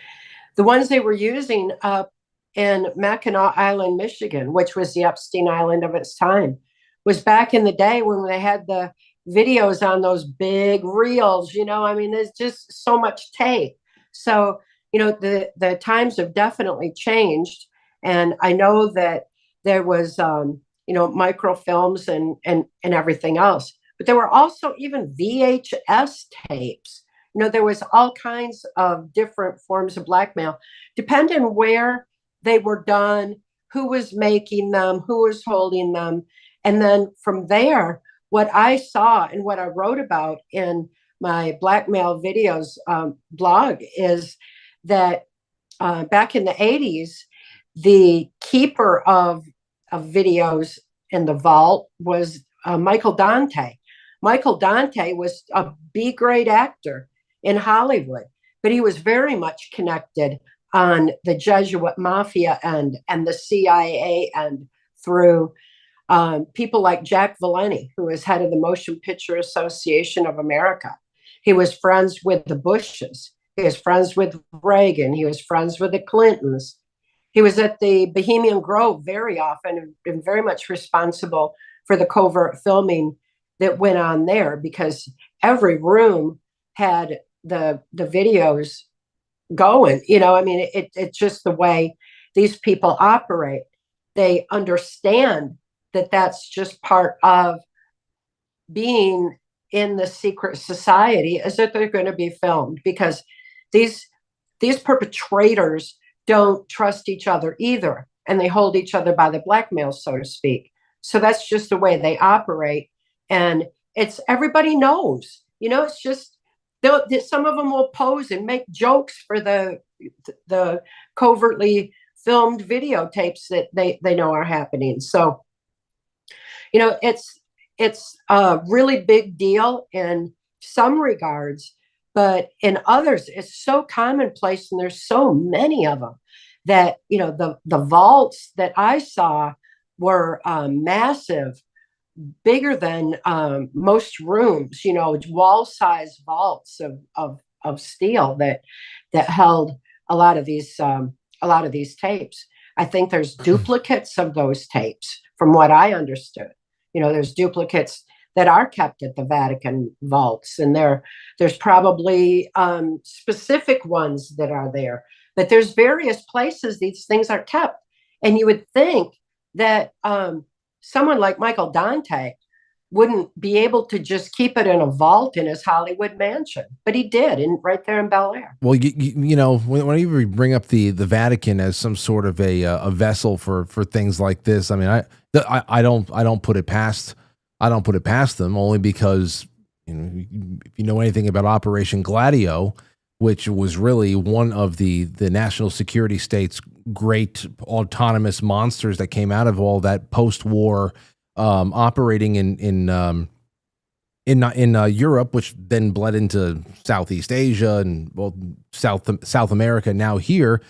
the ones they were using up in Mackinac Island, Michigan, which was the Epstein Island of its time, was back in the day when they had the videos on those big reels. I mean, there's just so much tape. So, the times have definitely changed. And I know that there was, microfilms and everything else, but there were also even VHS tapes. There was all kinds of different forms of blackmail, depending where they were done, who was making them, who was holding them. And then from there, what I saw and what I wrote about in my Blackmail Videos blog is that back in the 80s, the keeper of videos in the vault was Michael Dante. Michael Dante was a B-grade actor in Hollywood, but he was very much connected on the Jesuit mafia end and the CIA end through people like Jack Valenti, who was head of the Motion Picture Association of America. He was friends with the Bushes. He was friends with Reagan. He was friends with the Clintons. He was at the Bohemian Grove very often and very much responsible for the covert filming that went on there, because every room had the videos going. I mean, it's just the way these people operate. They understand that that's just part of being in the secret society, is that they're going to be filmed, because these perpetrators don't trust each other either, and they hold each other by the blackmail, so to speak. So that's just the way they operate, and it's everybody knows. It's just some of them will pose and make jokes for the covertly filmed videotapes that they know are happening. So it's a really big deal in some regards, but in others, it's so commonplace, and there's so many of them that, the vaults that I saw were massive, bigger than most rooms, wall-size vaults of steel that held a lot of these tapes. I think there's duplicates of those tapes, from what I understood. There's duplicates that are kept at the Vatican vaults, and there's probably specific ones that are there. But there's various places these things are kept, and you would think that someone like Michael Dante wouldn't be able to just keep it in a vault in his Hollywood mansion, but he did, right there in Bel Air. Well, whenever you bring up the Vatican as some sort of a vessel for things like this, I mean, I don't put it past them, only because if you know anything about Operation Gladio, which was really one of the national security state's great autonomous monsters that came out of all that post-war operating in Europe, which then bled into Southeast Asia and South America. Now here,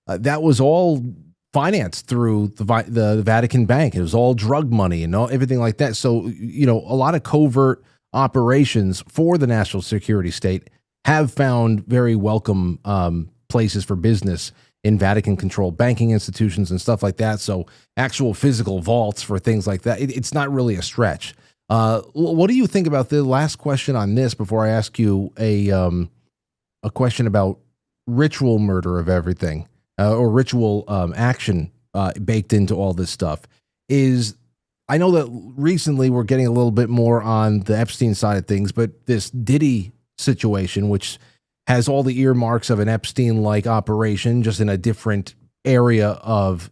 that was all financed through the Vatican Bank. It was all drug money and everything like that. So a lot of covert operations for the national security state have found very welcome places for business in Vatican-controlled banking institutions and stuff like that. So actual physical vaults for things like that, it's not really a stretch. What do you think about the last question on this before I ask you a question about ritual murder of everything, or ritual action baked into all this stuff? Is I know that recently we're getting a little bit more on the Epstein side of things, but this Diddy situation, which has all the earmarks of an Epstein-like operation, just in a different area of,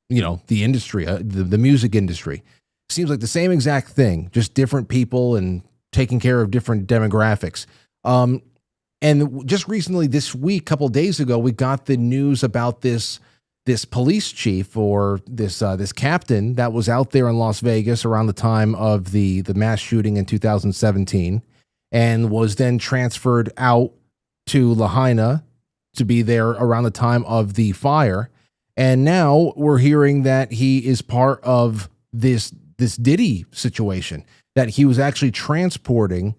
the industry, the music industry. Seems like the same exact thing, just different people and taking care of different demographics. And just recently, this week, a couple of days ago, we got the news about this police chief, or this captain that was out there in Las Vegas around the time of the mass shooting in 2017, and was then transferred out to Lahaina to be there around the time of the fire. And now we're hearing that he is part of this Diddy situation, that he was actually transporting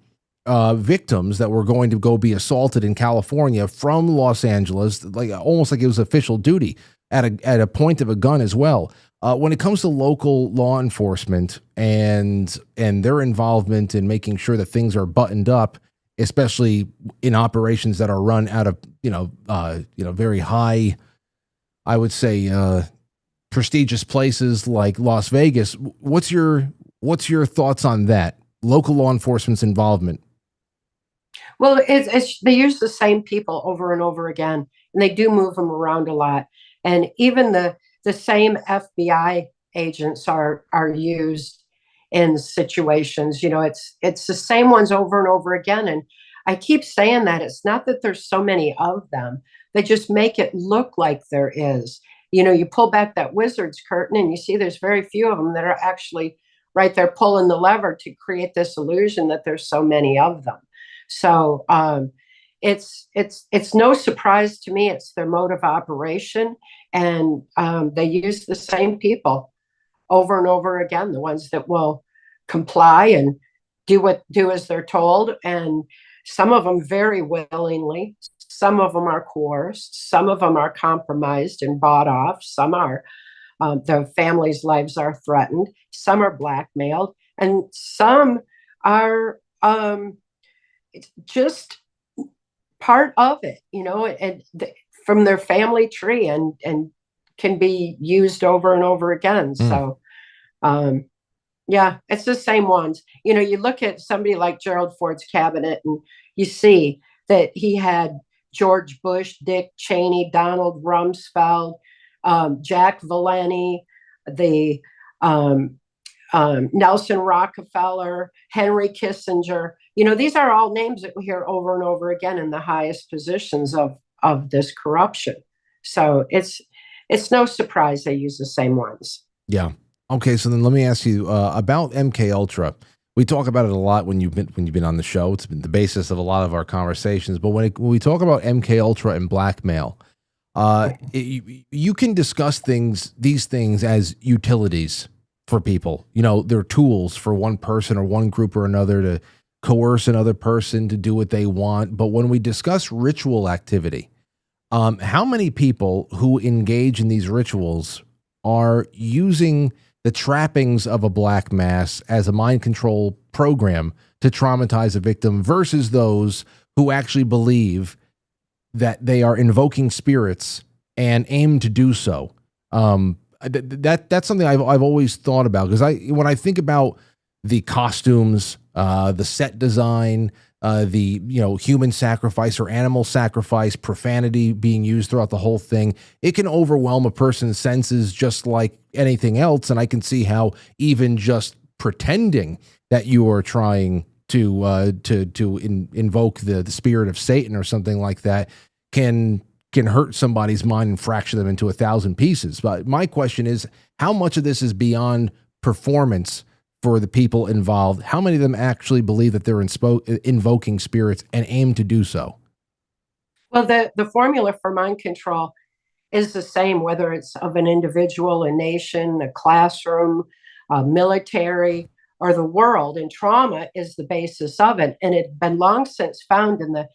victims that were going to go be assaulted in California from Los Angeles, like almost like it was official duty, at a point of a gun as well. When it comes to local law enforcement and their involvement in making sure that things are buttoned up, especially in operations that are run out of very high, I would say, prestigious places like Las Vegas, what's your thoughts on that? Local law enforcement's involvement. Well, they use the same people over and over again, and they do move them around a lot. And even the same FBI agents are used in situations. It's the same ones over and over again. And I keep saying that it's not that there's so many of them. They just make it look like there is. You pull back that wizard's curtain and you see there's very few of them that are actually right there pulling the lever to create this illusion that there's so many of them. So it's no surprise to me. It's their mode of operation, and they use the same people over and over again. The ones that will comply and do as they're told, and some of them very willingly. Some of them are coerced. Some of them are compromised and bought off. Some are their families' lives are threatened. Some are blackmailed, and some are just part of it, and from their family tree, and can be used over and over again. So, yeah, it's the same ones. You look at somebody like Gerald Ford's cabinet, and you see that he had George Bush, Dick Cheney, Donald Rumsfeld, Jack Valenti, the Nelson Rockefeller, Henry Kissinger. These are all names that we hear over and over again in the highest positions of this corruption. So it's no surprise they use the same ones. Yeah. Okay. So then let me ask you about MK Ultra. We talk about it a lot when you've been on the show. It's been the basis of a lot of our conversations. But when we talk about MK Ultra and blackmail, you can discuss these things as utilities for people. They're tools for one person or one group or another to coerce another person to do what they want. But when we discuss ritual activity, how many people who engage in these rituals are using the trappings of a black mass as a mind control program to traumatize a victim versus those who actually believe that they are invoking spirits and aim to do so? That's something I've always thought about, because when I think about the costumes, the set design, the human sacrifice or animal sacrifice, profanity being used throughout the whole thing, it can overwhelm a person's senses just like anything else. And I can see how even just pretending that you are trying to invoke the spirit of Satan or something like that can hurt somebody's mind and fracture them into 1,000 pieces. But my question is, how much of this is beyond performance for the people involved? How many of them actually believe that they're invoking spirits and aim to do so? Well, the formula for mind control is the same, whether it's of an individual, a nation, a classroom, a military, or the world. And trauma is the basis of it. And it's been long since found in the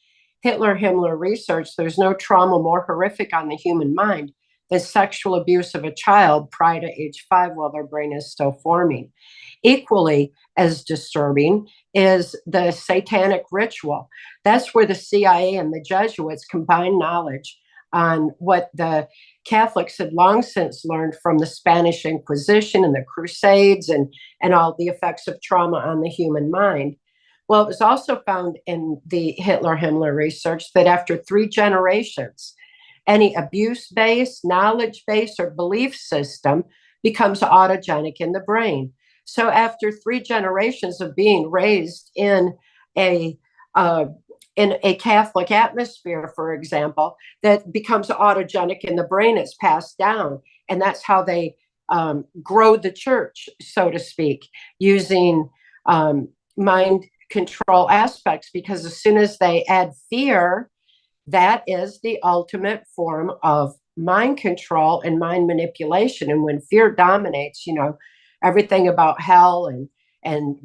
Hitler-Himmler research, there's no trauma more horrific on the human mind than sexual abuse of a child prior to age 5 while their brain is still forming. Equally as disturbing is the satanic ritual. That's where the CIA and the Jesuits combined knowledge on what the Catholics had long since learned from the Spanish Inquisition and the Crusades and all the effects of trauma on the human mind. Well, it was also found in the Hitler-Himmler research that after 3 generations, any abuse-based, knowledge-based, or belief system becomes autogenic in the brain. So after 3 generations of being raised in a Catholic atmosphere, for example, that becomes autogenic in the brain, it's passed down. And that's how they grow the church, so to speak, using mind control aspects, because as soon as they add fear, that is the ultimate form of mind control and mind manipulation. And when fear dominates, everything about hell and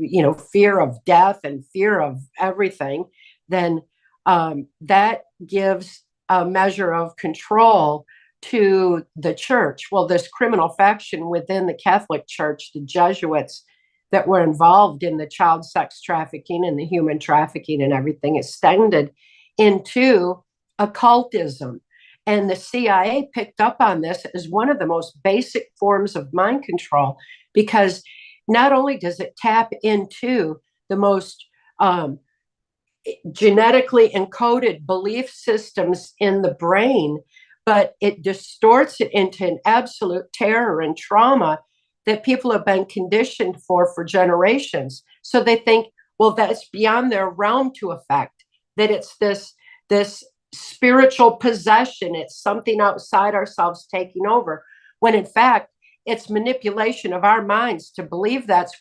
fear of death and fear of everything, then that gives a measure of control to the church. Well, this criminal faction within the Catholic Church, the Jesuits that were involved in the child sex trafficking and the human trafficking and everything, extended into occultism. And the CIA picked up on this as one of the most basic forms of mind control, because not only does it tap into the most genetically encoded belief systems in the brain, but it distorts it into an absolute terror and trauma that people have been conditioned for generations. So they think, well, that's beyond their realm to affect, that it's this spiritual possession, it's something outside ourselves taking over, when in fact it's manipulation of our minds to believe that's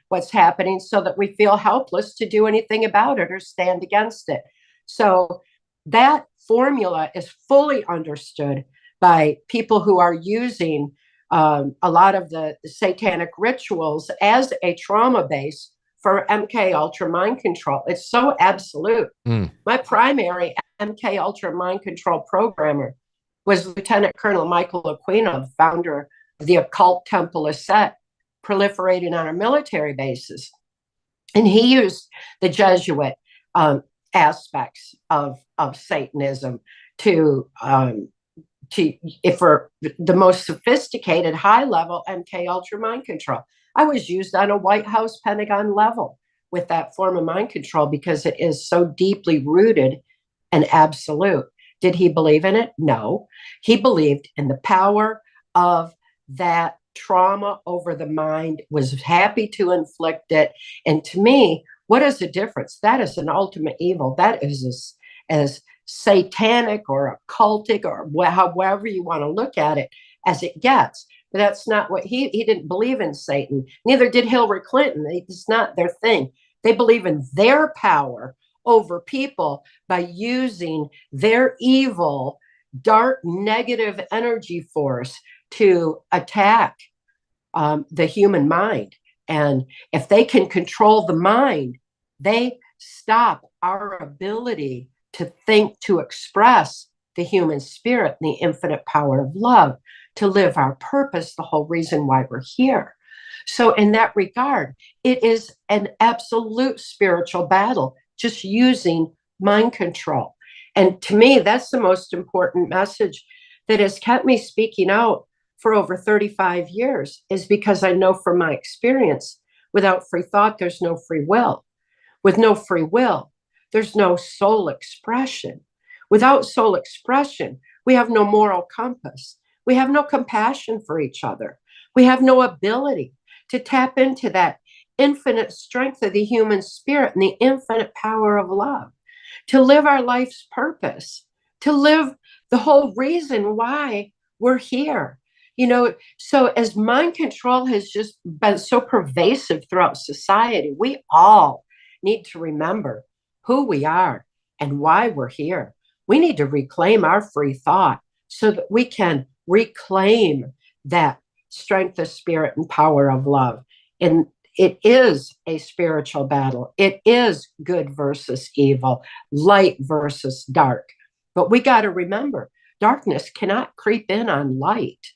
what's happening, so that we feel helpless to do anything about it or stand against it. So that formula is fully understood by people who are using a lot of the satanic rituals as a trauma base for MK Ultra mind control. It's so absolute. My primary MK Ultra mind control programmer was Lieutenant Colonel Michael Aquino, the founder of the occult temple of Set, proliferating on our military bases. And he used the Jesuit aspects of Satanism for the most sophisticated, high-level MK Ultra mind control. I was used on a White House Pentagon level with that form of mind control because it is so deeply rooted and absolute. Did he believe in it? No. He believed in the power of that trauma over the mind, was happy to inflict it. And to me, what is the difference? That is an ultimate evil. That is as satanic or occultic or however you want to look at it as it gets. But that's not what he didn't believe in Satan. Neither did Hillary Clinton. It's not their thing. They believe in their power over people by using their evil, dark, negative energy force to attack the human mind. And if they can control the mind, they stop our ability to think, to express the human spirit, the infinite power of love, to live our purpose, the whole reason why we're here. So in that regard, it is an absolute spiritual battle, just using mind control. And to me, that's the most important message that has kept me speaking out for over 35 years, is because I know from my experience, without free thought, there's no free will. With no free will, there's no soul expression. Without soul expression, we have no moral compass. We have no compassion for each other. We have no ability to tap into that infinite strength of the human spirit and the infinite power of love, to live our life's purpose, to live the whole reason why we're here. So as mind control has just been so pervasive throughout society, we all need to remember who we are and why we're here. We need to reclaim our free thought so that we can reclaim that strength of spirit and power of love. And it is a spiritual battle. It is good versus evil, light versus dark. But we got to remember, Darkness cannot creep in on light.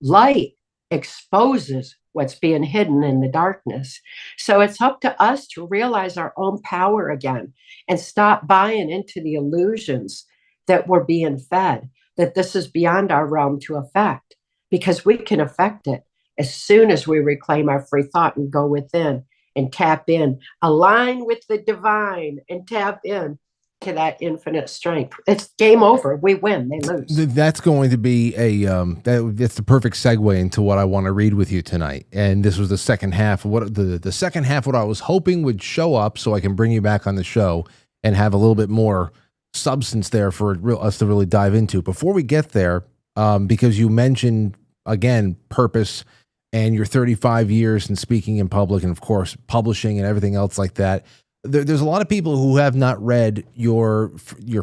Light exposes what's being hidden in the darkness. So it's up to us to realize our own power again and stop buying into the illusions that we're being fed, that this is beyond our realm to affect, because we can affect it as soon as we reclaim our free thought and go within and tap in, align with the divine and tap in to that infinite strength. It's game over. We win, they lose. That's going to be that's the perfect segue into what I want to read with you tonight. And this was the second half of what the second half, what I was hoping would show up so I can bring you back on the show and have a little bit more substance there for us to really dive into. Before we get there, because you mentioned, again, purpose and your 35 years in speaking in public and, of course, publishing and everything else like that. There's a lot of people who have not read your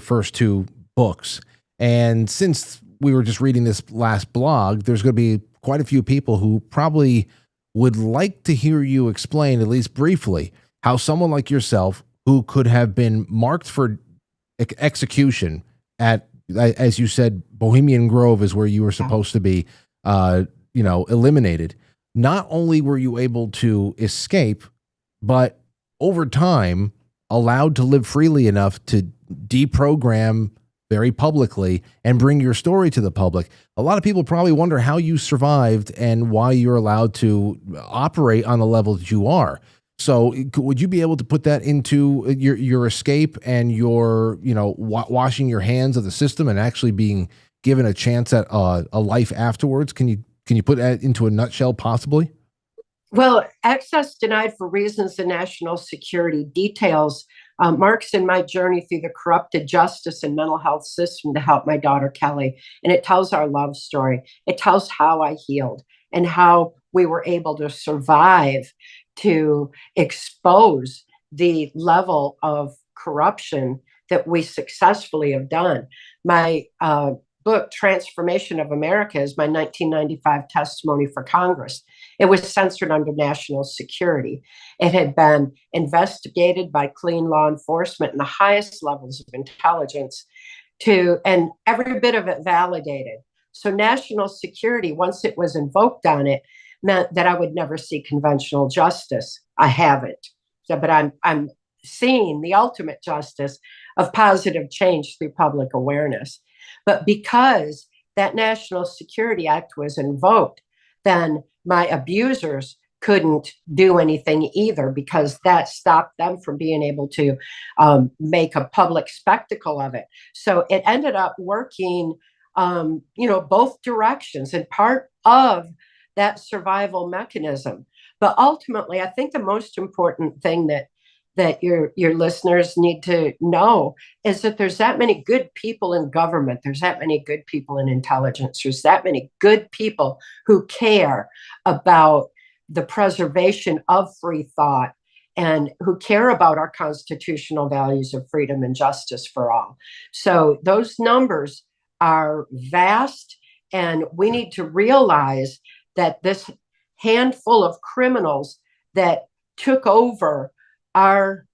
first two books. And since we were just reading this last blog, there's going to be quite a few people who probably would like to hear you explain, at least briefly, how someone like yourself, who could have been marked for execution at, as you said, Bohemian Grove is where you were supposed to be, eliminated. Not only were you able to escape, but over time allowed to live freely enough to deprogram very publicly and bring your story to the public. A lot of people probably wonder how you survived and why you're allowed to operate on the level that you are. So would you be able to put that into your escape and your, washing your hands of the system and actually being given a chance at a life afterwards? Can you put that into a nutshell possibly? Well, access denied for reasons of national security details marks in my journey through the corrupted justice and mental health system to help my daughter, Kelly. And it tells our love story. It tells how I healed and how we were able to survive to expose the level of corruption that we successfully have done. My book, Transformation of America, is my 1995 testimony for Congress. It was censored under national security. It had been investigated by clean law enforcement and the highest levels of intelligence and every bit of it validated. So national security, once it was invoked on it, meant that I would never see conventional justice. I haven't. But I'm seeing the ultimate justice of positive change through public awareness. But because that National Security Act was invoked, then my abusers couldn't do anything either, because that stopped them from being able to make a public spectacle of it. So it ended up working, both directions and part of that survival mechanism. But ultimately, I think the most important thing that your listeners need to know is that there's that many good people in government. There's that many good people in intelligence. There's that many good people who care about the preservation of free thought and who care about our constitutional values of freedom and justice for all. So those numbers are vast, and we need to realize that this handful of criminals that took over our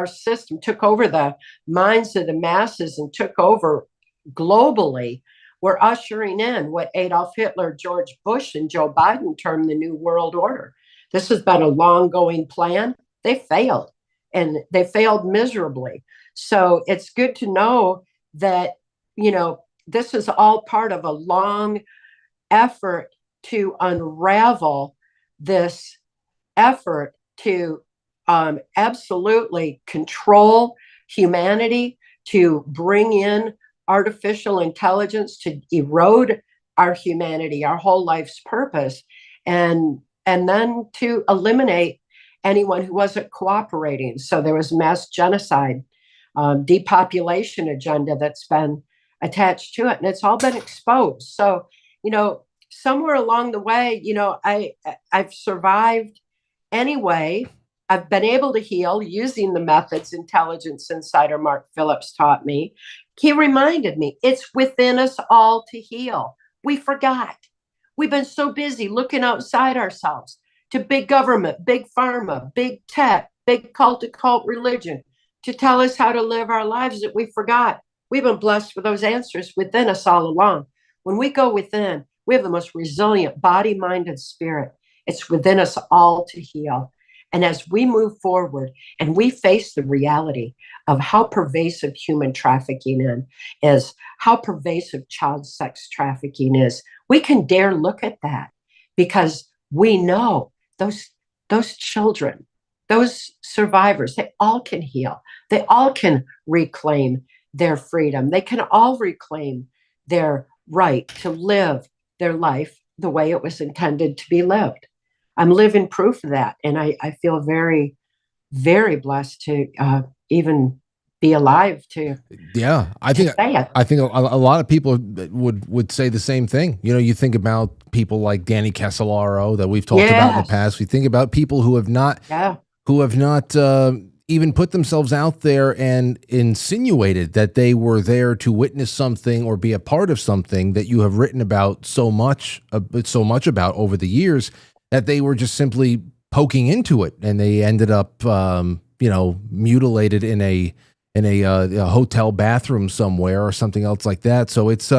system, took over the minds of the masses and took over globally, we're ushering in what Adolf Hitler, George Bush, and Joe Biden termed the New World Order. This has been a long-going plan. They failed, and they failed miserably. So it's good to know that, this is all part of a long effort to unravel this effort to absolutely control humanity, to bring in artificial intelligence to erode our humanity, our whole life's purpose, and then to eliminate anyone who wasn't cooperating. So there was mass genocide, depopulation agenda that's been attached to it, and it's all been exposed. So, somewhere along the way, I've survived anyway. I've been able to heal using the methods Intelligence Insider Mark Phillips taught me. He reminded me, it's within us all to heal. We forgot. We've been so busy looking outside ourselves to big government, big pharma, big tech, big cult religion to tell us how to live our lives that we forgot We've been blessed with those answers within us all along. When we go within, we have the most resilient body, mind, and spirit. It's within us all to heal. And as we move forward and we face the reality of how pervasive human trafficking is, how pervasive child sex trafficking is, we can dare look at that because we know those children, those survivors, they all can heal. They all can reclaim their freedom. They can all reclaim their right to live their life the way it was intended to be lived. I'm living proof of that. And I feel very, very blessed to even be alive to I think say it. I think a lot of people would say the same thing. You know, you think about people like Danny Casolaro that we've talked about in the past. We think about people who have not even put themselves out there and insinuated that they were there to witness something or be a part of something that you have written about so much about over the years, that they were just simply poking into it, and they ended up mutilated in a hotel bathroom somewhere or something else like that. So it's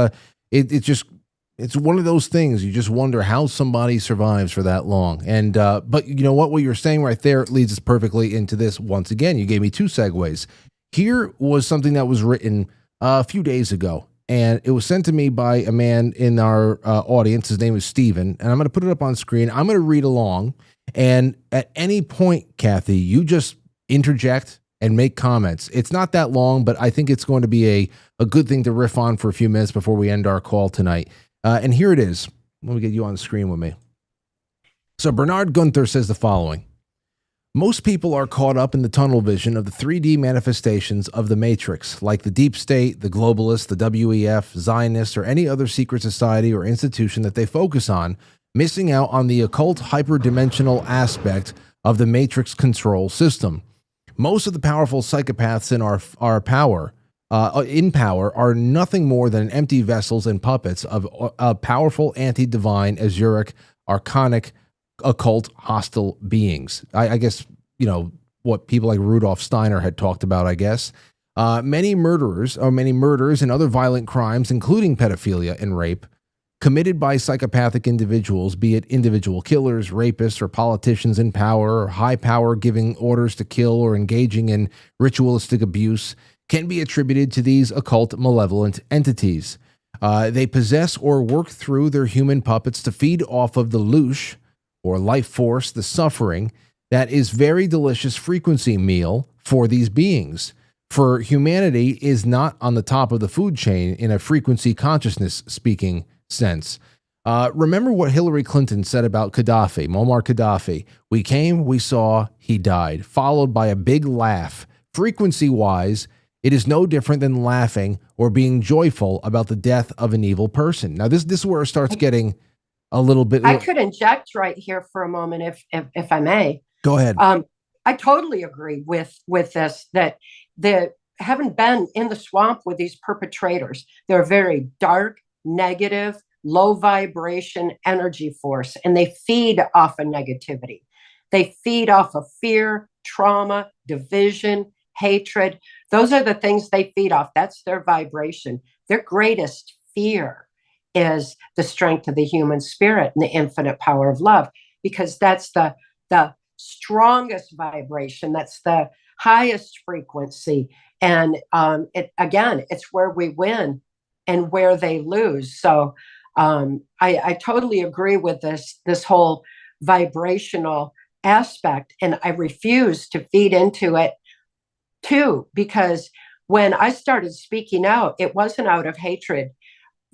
one of those things. You just wonder how somebody survives for that long. And but you know what you're saying right there leads us perfectly into this. Once again, you gave me two segues. Here was something that was written a few days ago, and it was sent to me by a man in our audience. His name is Steven, and I'm going to put it up on screen. I'm going to read along, and at any point, Cathy, you just interject and make comments. It's not that long, but I think it's going to be a good thing to riff on for a few minutes before we end our call tonight. And here it is. Let me get you on the screen with me. So Bernard Gunther says the following: most people are caught up in the tunnel vision of the 3D manifestations of the Matrix, like the deep state, the globalists, the WEF, Zionists, or any other secret society or institution that they focus on, missing out on the occult hyperdimensional aspect of the Matrix control system. Most of the powerful psychopaths in power are nothing more than empty vessels and puppets of powerful anti-divine, azuric, archonic, occult, hostile beings. I guess, what people like Rudolf Steiner had talked about, I guess. Many murders and other violent crimes, including pedophilia and rape, committed by psychopathic individuals, be it individual killers, rapists, or politicians in power, or high power giving orders to kill or engaging in ritualistic abuse, can be attributed to these occult malevolent entities. They possess or work through their human puppets to feed off of the louche, or life force, the suffering, that is very delicious frequency meal for these beings. For humanity is not on the top of the food chain in a frequency consciousness speaking sense. Remember what Hillary Clinton said about Gaddafi, Muammar Gaddafi. We came, we saw, he died, followed by a big laugh. Frequency-wise, it is no different than laughing or being joyful about the death of an evil person. Now, this is where it starts getting a little bit. I could inject right here for a moment, if I may. Go ahead. I totally agree with this, that having been in the swamp with these perpetrators, they're very dark, negative, low vibration energy force, and they feed off of negativity. They feed off of fear, trauma, division, hatred. Those are the things they feed off. That's their vibration. Their greatest fear is the strength of the human spirit and the infinite power of love, because that's the strongest vibration. That's the highest frequency. And it's where we win and where they lose. So I totally agree with this whole vibrational aspect, and I refuse to feed into it too, because when I started speaking out, it wasn't out of hatred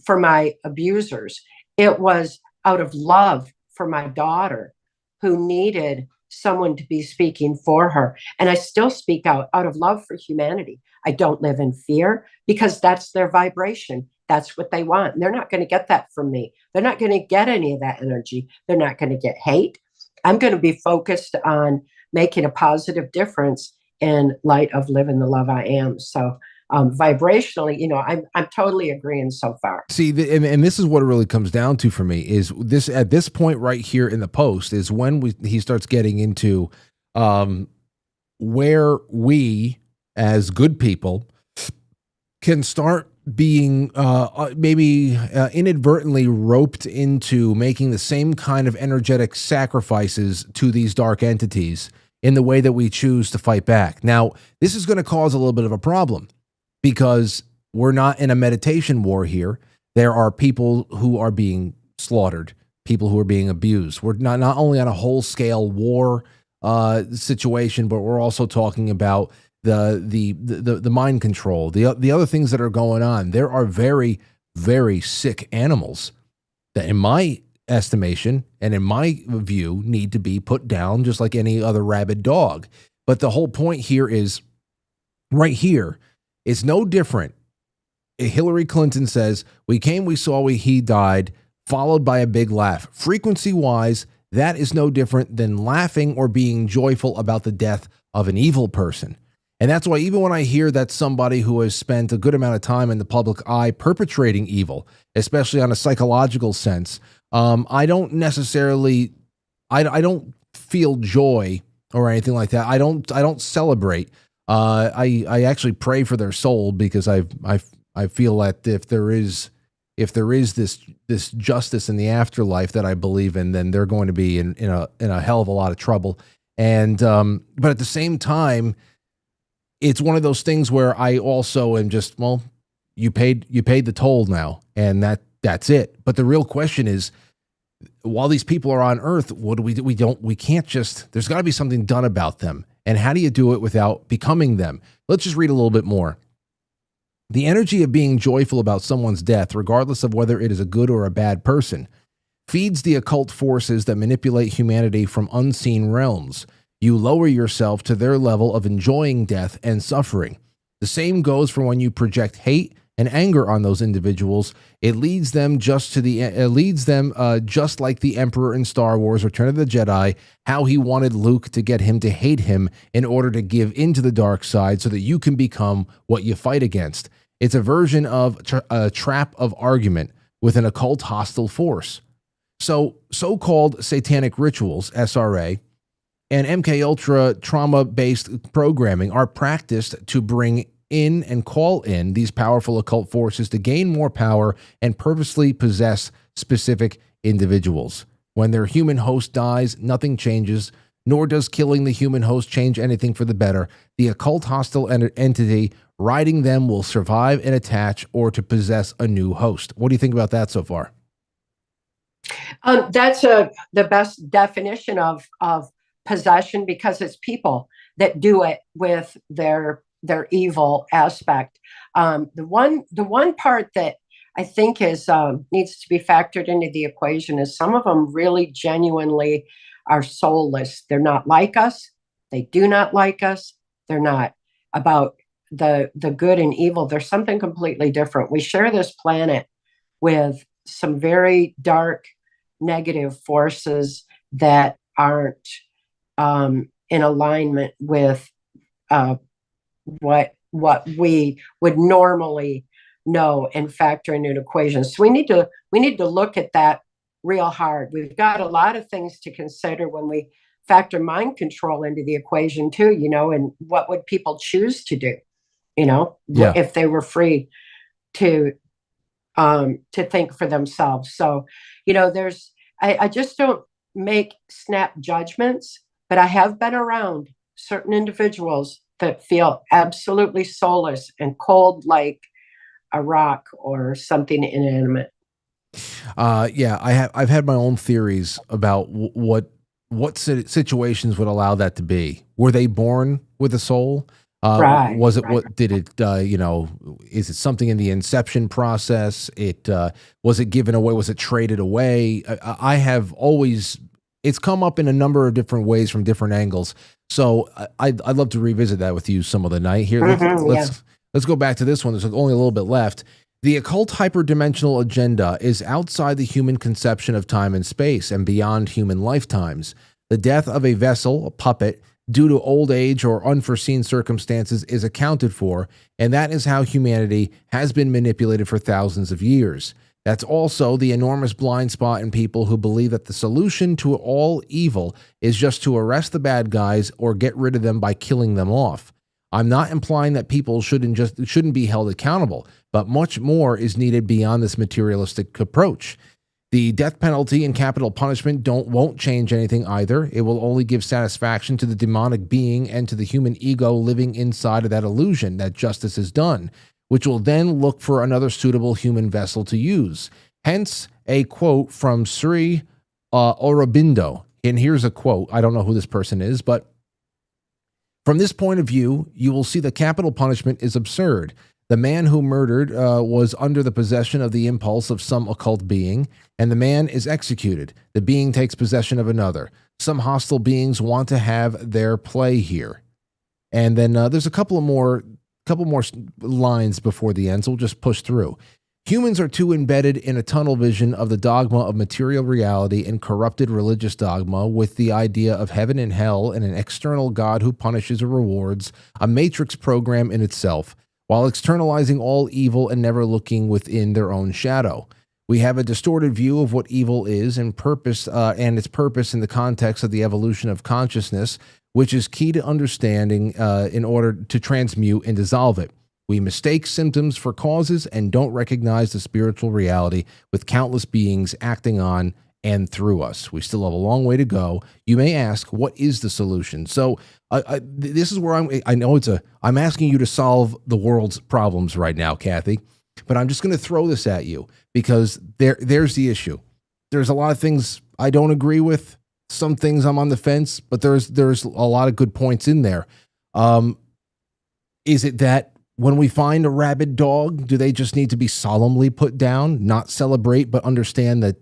for my abusers. It was out of love for my daughter, who needed someone to be speaking for her. And I still speak out of love for humanity. I don't live in fear, because that's their vibration. That's what they want. And they're not going to get that from me. They're not going to get any of that energy. They're not going to get hate. I'm going to be focused on making a positive difference in light of living the love I am. So vibrationally, I'm totally agreeing so far. See, and this is what it really comes down to for me, is this at this point right here in the post is when he starts getting into where we as good people can start being maybe inadvertently roped into making the same kind of energetic sacrifices to these dark entities in the way that we choose to fight back. Now, this is going to cause a little bit of a problem because we're not in a meditation war here. There are people who are being slaughtered, people who are being abused. We're not only on a whole-scale war situation, but we're also talking about the mind control, the other things that are going on. There are very, very sick animals that, in my estimation and in my view, need to be put down just like any other rabid dog. But the whole point here is right here. It's no different. Hillary Clinton says, "We came, we saw, he died," followed by a big laugh. Frequency-wise, that is no different than laughing or being joyful about the death of an evil person. And that's why even when I hear that somebody who has spent a good amount of time in the public eye perpetrating evil, especially on a psychological sense, I don't necessarily, I don't feel joy or anything like that. I don't celebrate. I actually pray for their soul because I feel that if there is this justice in the afterlife that I believe in, then they're going to be in a hell of a lot of trouble. And but at the same time, it's one of those things where I also am just, well, you paid the toll now, and that's it. But the real question is, while these people are on Earth, what do we do? We can't just, there's got to be something done about them. And how do you do it without becoming them? Let's just read a little bit more. The energy of being joyful about someone's death, regardless of whether it is a good or a bad person, feeds the occult forces that manipulate humanity from unseen realms. You lower yourself to their level of enjoying death and suffering. The same goes for when you project hate and anger on those individuals. It leads them just like the Emperor in Star Wars: Return of the Jedi, how he wanted Luke to get him to hate him in order to give into the dark side so that you can become what you fight against. It's a version of a trap of argument with an occult hostile force. So-called satanic rituals, SRA, and MK Ultra trauma-based programming are practiced to bring in and call in these powerful occult forces to gain more power and purposely possess specific individuals. When their human host dies, nothing changes, nor does killing the human host change anything for the better. The occult hostile entity riding them will survive and attach or to possess a new host. What do you think about that so far? That's the best definition of possession, because it's people that do it with their evil aspect. The one part that I think is needs to be factored into the equation is some of them really genuinely are soulless. They're not like us. They do not like us. They're not about the good and evil. They're something completely different. We share this planet with some very dark, negative forces that aren't in alignment with what we would normally know and factor into an equation. So we need to look at that real hard. We've got a lot of things to consider when we factor mind control into the equation too, and what would people choose to do, if they were free to think for themselves. So, I just don't make snap judgments, but I have been around certain individuals that feel absolutely soulless and cold like a rock or something inanimate. I've had my own theories about what situations would allow that to be. Were they born with a soul? Right. Was it what did it? Is it something in the inception process? Was it given away? Was it traded away? I have always. It's come up in a number of different ways from different angles. So I'd love to revisit that with you some other night. Here, let's go back to this one. There's only a little bit left. The occult hyperdimensional agenda is outside the human conception of time and space and beyond human lifetimes. The death of a vessel, a puppet, due to old age or unforeseen circumstances is accounted for, and that is how humanity has been manipulated for thousands of years. That's also the enormous blind spot in people who believe that the solution to all evil is just to arrest the bad guys or get rid of them by killing them off. I'm not implying that people shouldn't be held accountable, but much more is needed beyond this materialistic approach. The death penalty and capital punishment won't change anything either. It will only give satisfaction to the demonic being and to the human ego living inside of that illusion that justice is done, which will then look for another suitable human vessel to use. Hence, a quote from Sri Aurobindo. And here's a quote. I don't know who this person is, but from this point of view, you will see that capital punishment is absurd. The man who murdered was under the possession of the impulse of some occult being, and the man is executed. The being takes possession of another. Some hostile beings want to have their play here. And then there's a couple more lines before the end, so we'll just push through. Humans are too embedded in a tunnel vision of the dogma of material reality and corrupted religious dogma with the idea of heaven and hell and an external God who punishes or rewards, a matrix program in itself, while externalizing all evil and never looking within their own shadow. We have a distorted view of what evil is and its purpose in the context of the evolution of consciousness, which is key to understanding in order to transmute and dissolve it. We mistake symptoms for causes and don't recognize the spiritual reality with countless beings acting on and through us. We still have a long way to go. You may ask, what is the solution? So this is where I'm asking you to solve the world's problems right now, Cathy, but I'm just going to throw this at you because there's the issue. There's a lot of things I don't agree with. Some things I'm on the fence, but there's a lot of good points in there. Is it that when we find a rabid dog, do they just need to be solemnly put down, not celebrate, but understand that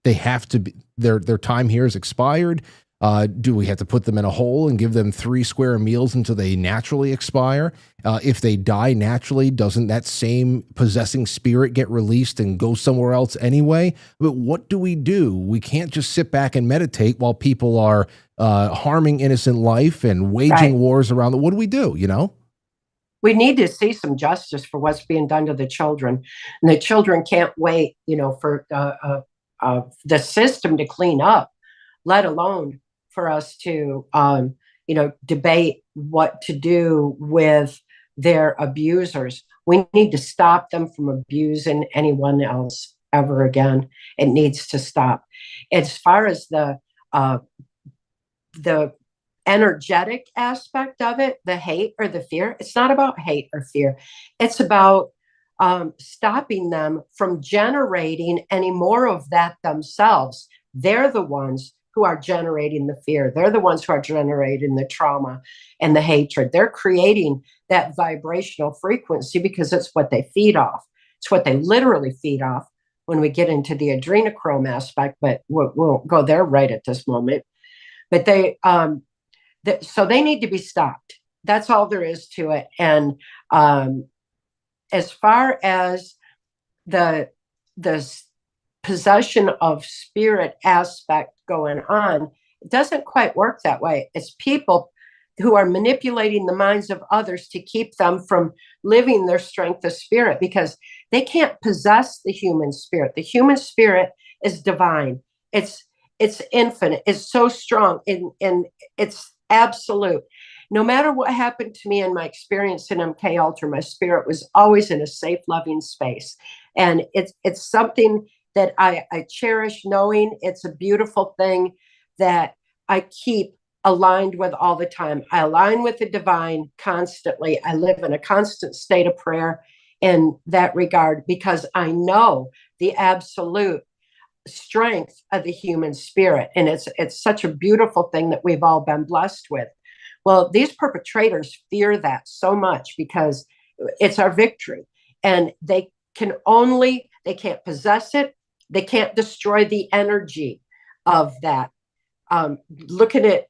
they have to be, their time here is expired? Do we have to put them in a hole and give them 3 square meals until they naturally expire? If they die naturally, doesn't that same possessing spirit get released and go somewhere else anyway? But what do? We can't just sit back and meditate while people are harming innocent life and waging wars around What do we do, We need to see some justice for what's being done to the children. And the children can't wait, for the system to clean up, let alone for us to, debate what to do with their abusers. We need to stop them from abusing anyone else ever again. It needs to stop. As far as the energetic aspect of it, the hate or the fear, it's not about hate or fear. It's about stopping them from generating any more of that themselves. They're the ones who are generating the fear. They're the ones who are generating the trauma and the hatred. They're creating that vibrational frequency because it's what they feed off. It's what they literally feed off when we get into the adrenochrome aspect, but we'll go there right at this moment. But so they need to be stopped. That's all there is to it. And as far as the possession of spirit aspect going on, it doesn't quite work that way. It's people who are manipulating the minds of others to keep them from living their strength of spirit because they can't possess the human spirit. The human spirit is divine. It's infinite. It's so strong and it's absolute. No matter what happened to me in my experience in MK Ultra, my spirit was always in a safe, loving space. And it's something that I cherish knowing. It's a beautiful thing that I keep aligned with all the time. I align with the divine constantly. I live in a constant state of prayer in that regard because I know the absolute strength of the human spirit. And it's such a beautiful thing that we've all been blessed with. Well, these perpetrators fear that so much because it's our victory. And they can't possess it. They can't destroy the energy of that. Looking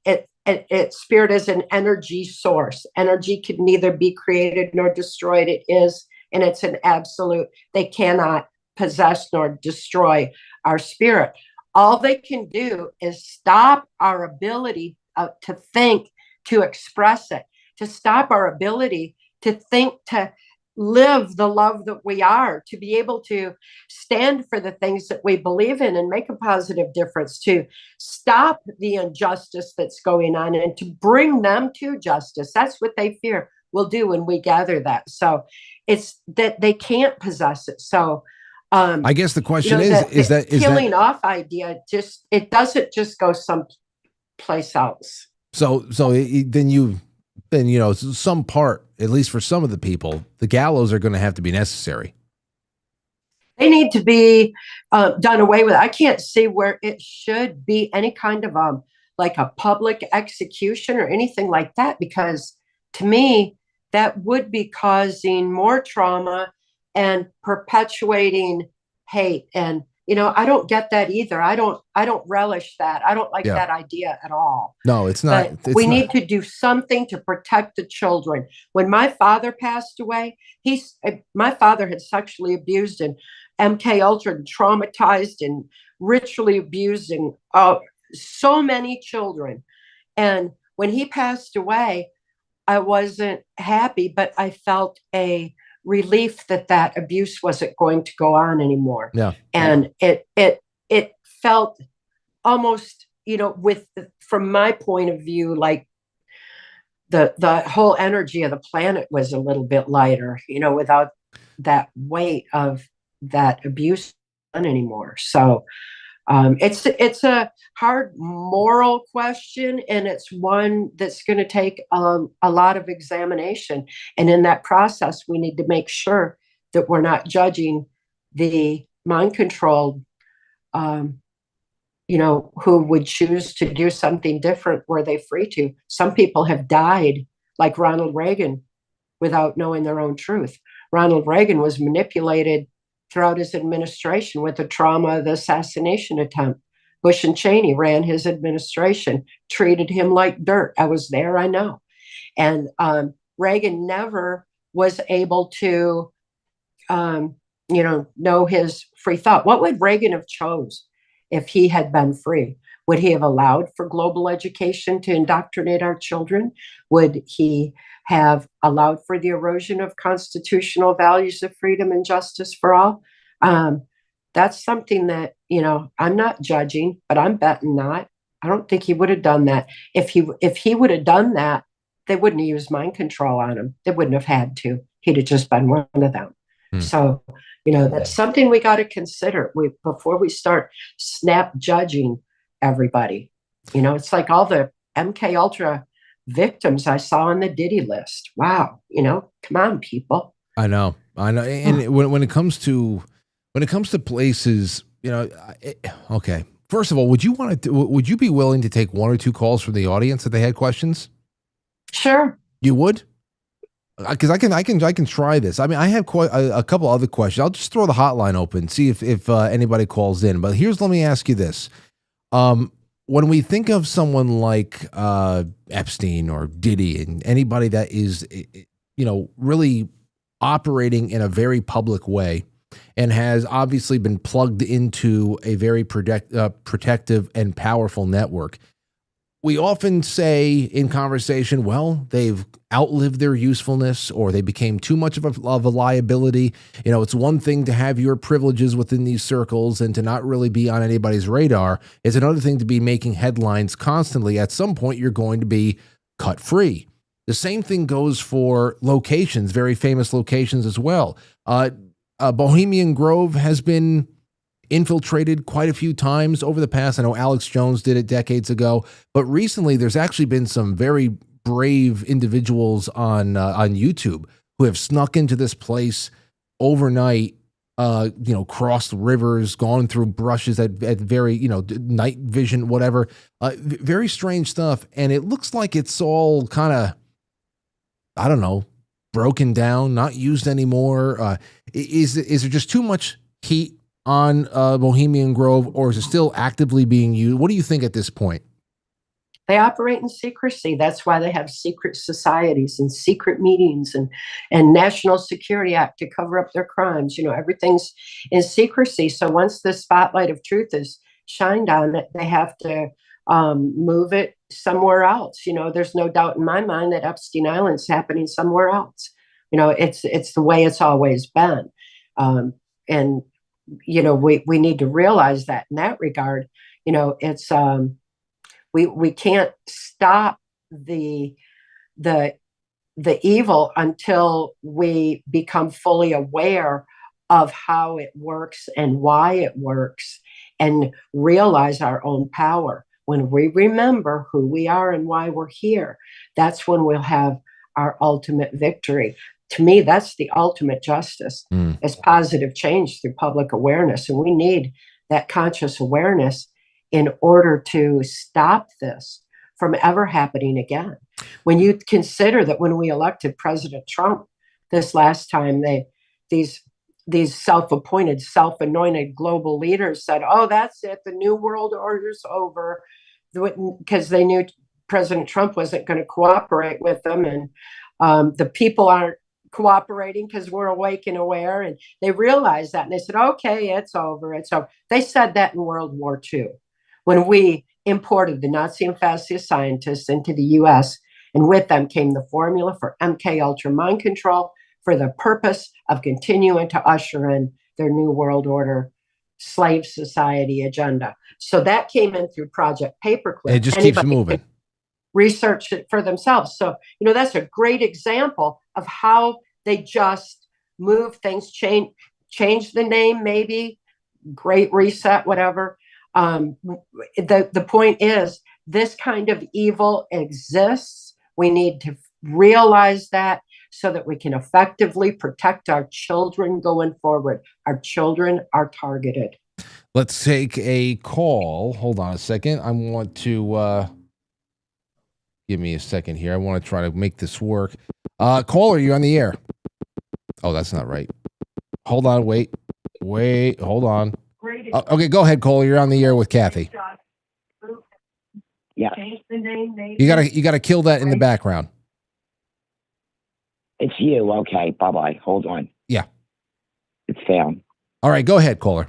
at spirit as an energy source. Energy can neither be created nor destroyed. It is, and it's an absolute. They cannot possess nor destroy our spirit. All they can do is stop our ability to think, to express it, to stop our ability to think, to live the love that we are, to be able to stand for the things that we believe in and make a positive difference, to stop the injustice that's going on and to bring them to justice. That's what they fear. we'll do when we gather that. So it's that they can't possess it. So I guess the question is that killing off idea, just it doesn't just go someplace else. So then some part, at least for some of the people, the gallows are going to have to be necessary. They need to be done away with. I can't see where it should be any kind of like a public execution or anything like that, because to me, that would be causing more trauma and perpetuating hate. And I don't get that either. I don't relish that. I don't like that idea at all. No, it's not. We need to do something to protect the children. When my father passed away, my father had sexually abused and MK Ultra, traumatized and ritually abusing so many children. And when he passed away, I wasn't happy, but I felt a relief that abuse wasn't going to go on anymore. Yeah. And it felt almost, from my point of view, like the whole energy of the planet was a little bit lighter, without that weight of that abuse anymore. So it's a hard moral question, and it's one that's going to take a lot of examination. And in that process, we need to make sure that we're not judging the mind-controlled, who would choose to do something different were they free to. Some people have died, like Ronald Reagan, without knowing their own truth. Ronald Reagan was manipulated throughout his administration with the trauma of the assassination attempt. Bush and Cheney ran his administration, treated him like dirt. I was there, I know. And Reagan never was able to, know his free thought. What would Reagan have chose if he had been free? Would he have allowed for global education to indoctrinate our children? Would he have allowed for the erosion of constitutional values of freedom and justice for all? That's something that, I'm not judging, but I'm betting not. I don't think he would have done that. If he would have done that, they wouldn't have used mind control on him. They wouldn't have had to. He'd have just been one of them. So, that's something we got to consider before we start snap judging everybody. It's like all the MK Ultra victims I saw on the Diddy list. Wow. Come on, people. I know. And when it comes to places, okay. First of all, would you be willing to take one or two calls from the audience if they had questions? Sure. You would? Because I can try this. I mean, I have quite a couple other questions. I'll just throw the hotline open, see if anybody calls in. But let me ask you this. When we think of someone like Epstein or Diddy and anybody that is, really operating in a very public way and has obviously been plugged into a very protective and powerful network, we often say in conversation, well, they've outlived their usefulness or they became too much of a liability. It's one thing to have your privileges within these circles and to not really be on anybody's radar. It's another thing to be making headlines constantly. At some point, you're going to be cut free. The same thing goes for locations, very famous locations as well. Bohemian Grove has been infiltrated quite a few times over the past. I know Alex Jones did it decades ago, but recently there's actually been some very brave individuals on YouTube who have snuck into this place overnight, crossed rivers, gone through brushes at very, night vision, whatever, very strange stuff. And it looks like it's all kind of, I don't know, broken down, not used anymore. Is there just too much heat on Bohemian Grove, or is it still actively being used? What do you think at this point? They operate in secrecy. That's why they have secret societies and secret meetings and National Security Act to cover up their crimes. Everything's in secrecy. So once the spotlight of truth is shined on it, they have to move it somewhere else. There's no doubt in my mind that Epstein Island's happening somewhere else. It's the way it's always been. And we need to realize that in that regard, it's we can't stop the the evil until we become fully aware of how it works and why it works, and realize our own power. When we remember who we are and why we're here, that's when we'll have our ultimate victory. To me, that's the ultimate justice, is positive change through public awareness. And we need that conscious awareness in order to stop this from ever happening again. When you consider that when we elected President Trump this last time, these self-appointed, self-anointed global leaders said, oh, that's it, the new world order's over, because they knew President Trump wasn't going to cooperate with them. And the people aren't cooperating because we're awake and aware. And they realized that. And they said, okay, it's over. It's over. They said that in World War II, when we imported the Nazi and fascist scientists into the US. And with them came the formula for MK Ultra mind control, for the purpose of continuing to usher in their new world order slave society agenda. So that came in through Project Paperclip. It just keeps moving. Research it for themselves. So, that's a great example of how they just move things, change the name, maybe, Great Reset, whatever. The point is, this kind of evil exists. We need to realize that, so that we can effectively protect our children going forward. Our children are targeted. Let's take a call. Hold on a second. I want to give me a second here. I want to try to make this work. Caller, you're on the air. Oh, that's not right. Hold on. Wait. Hold on. Okay, go ahead, caller. You're on the air with Cathy. Yeah. You gotta kill that in the background. It's you. Okay. Bye-bye. Hold on. Yeah. It's down. All right. Go ahead, caller.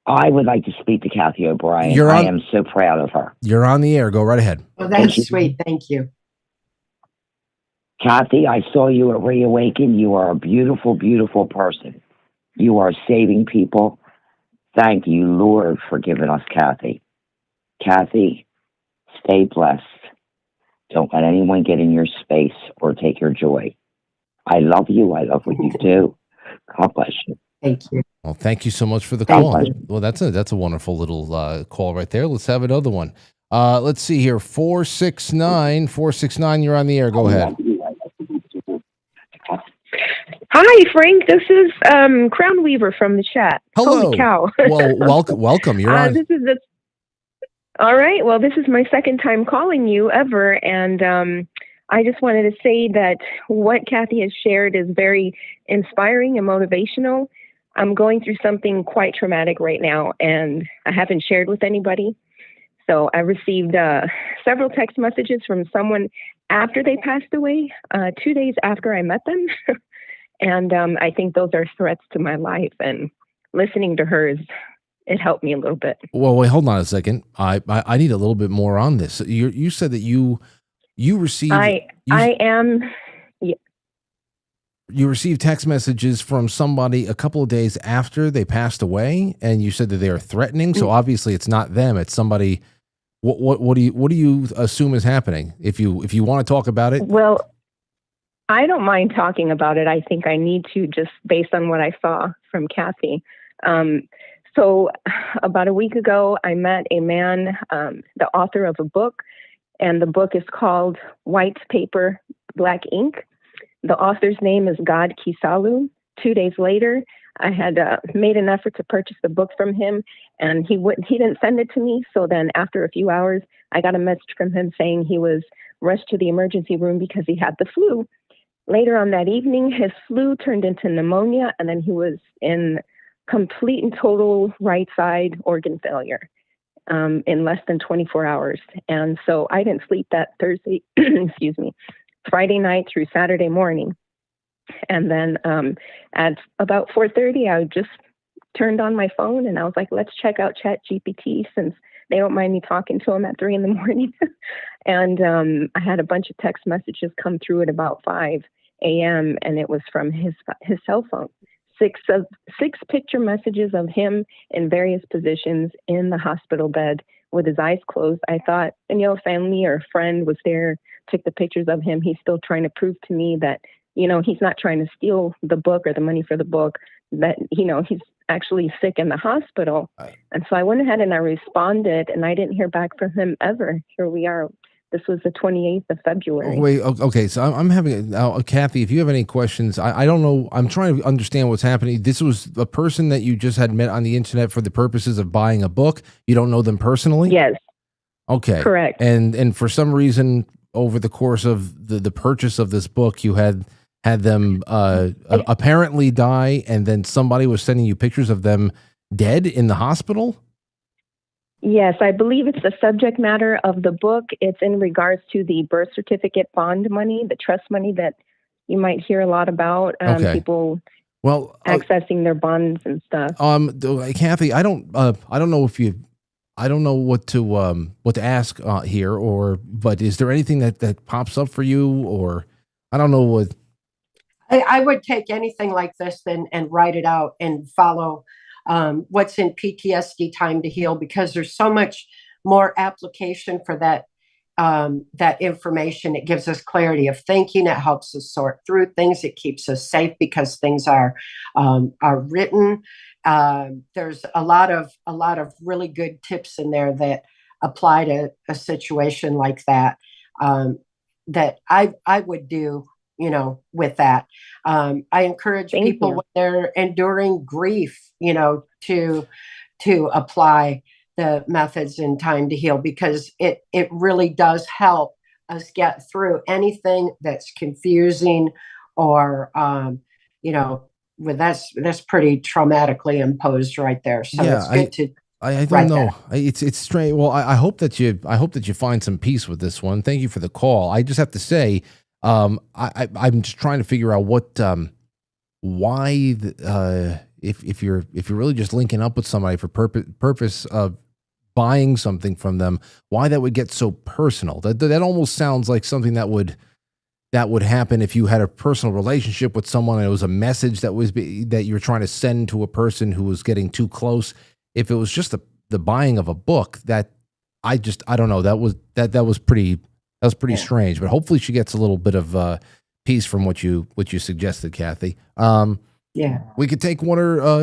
I would like to speak to Cathy O'Brien. I am so proud of her. You're on the air. Go right ahead. Oh, that's sweet. Thank you. Cathy, I saw you at Reawaken. You are a beautiful, beautiful person. You are saving people. Thank you, Lord, for giving us Cathy. Cathy, stay blessed. Don't let anyone get in your space or take your joy. I love you. I love what you do. God bless you. Thank you. Well, thank you so much for the call. Well, that's a wonderful little call right there. Let's have another one. Let's see here. 469. You're on the air. Go ahead. Hi, Frank. This is Crown Weaver from the chat. Hello. Holy cow. Well, welcome. You're on. All right. Well, this is my second time calling you ever, and I just wanted to say that what Cathy has shared is very inspiring and motivational. I'm going through something quite traumatic right now, and I haven't shared with anybody. So I received several text messages from someone after they passed away, 2 days after I met them. And I think those are threats to my life. And listening to her, it helped me a little bit. Well, wait, hold on a second. I need a little bit more on this. You said that you received. You received text messages from somebody a couple of days after they passed away, and you said that they are threatening. So obviously, it's not them; it's somebody. What do you assume is happening? If you want to talk about it, well, I don't mind talking about it. I think I need to, just based on what I saw from Cathy. So about a week ago, I met a man, the author of a book, and the book is called White Paper, Black Ink. The author's name is God Kisalu. 2 days later, I had made an effort to purchase the book from him, and he didn't send it to me. So then after a few hours, I got a message from him saying he was rushed to the emergency room because he had the flu. Later on that evening, his flu turned into pneumonia, and then he was in complete and total right side organ failure in less than 24 hours. And so I didn't sleep that Thursday, Friday night through Saturday morning. And then at about 4:30, I just turned on my phone and I was like, let's check out ChatGPT, since they don't mind me talking to them at 3 a.m. And I had a bunch of text messages come through at about 5 a.m. and it was from his cell phone. Six picture messages of him in various positions in the hospital bed with his eyes closed. I thought, family or a friend was there took the pictures of him. He's still trying to prove to me that, he's not trying to steal the book or the money for the book, that, he's actually sick in the hospital. And so I went ahead and I responded, and I didn't hear back from him ever. Here we are. This was the 28th of February. Wait, okay. So I'm having Cathy, if you have any questions, I don't know. I'm trying to understand what's happening. This was a person that you just had met on the internet for the purposes of buying a book. You don't know them personally? Yes. Okay. Correct. And for some reason, over the course of the purchase of this book, you had them apparently die, and then somebody was sending you pictures of them dead in the hospital? Yes, I believe it's the subject matter of the book. It's in regards to the birth certificate bond money, the trust money that you might hear a lot about. People accessing their bonds and stuff. Cathy, I don't know I don't know what to ask here, but is there anything that pops up for you, or I don't know what. I would take anything like this and write it out and follow what's in PTSD Time to Heal, because there's so much more application for that information. It gives us clarity of thinking. It helps us sort through things. It keeps us safe because things are written. There's a lot of really good tips in there that apply to a situation like that, that I would do, with that. I encourage people when they're enduring grief, to apply the methods in Time to Heal, because it really does help us get through anything that's confusing or, that's pretty traumatically imposed right there. So it's good I don't know. It's strange. Well, I hope that you find some peace with this one. Thank you for the call. I just have to say, I'm just trying to figure out why if you're really just linking up with somebody for purpose of buying something from them, why that would get so personal. That almost sounds like something that would happen if you had a personal relationship with someone and it was a message that you were trying to send to a person who was getting too close. If it was just the buying of a book, that I don't know, that was pretty strange. But hopefully she gets a little bit of peace from what you suggested, Cathy. We could take one or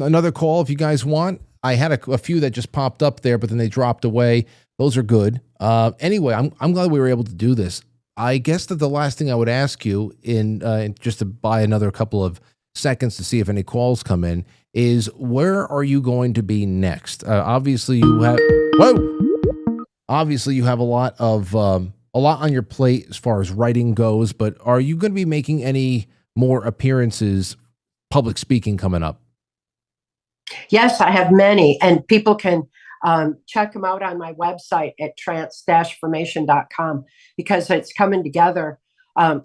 another call if you guys want. I had a few that just popped up there, but then they dropped away. Those are good. Anyway, I'm glad we were able to do this. I guess that the last thing I would ask you, in just to buy another couple of seconds to see if any calls come in, is where are you going to be next? Obviously you have a lot on your plate as far as writing goes, but are you going to be making any more appearances, public speaking coming up? Yes, I have many, and people can check them out on my website at trance-formation.com, because it's coming together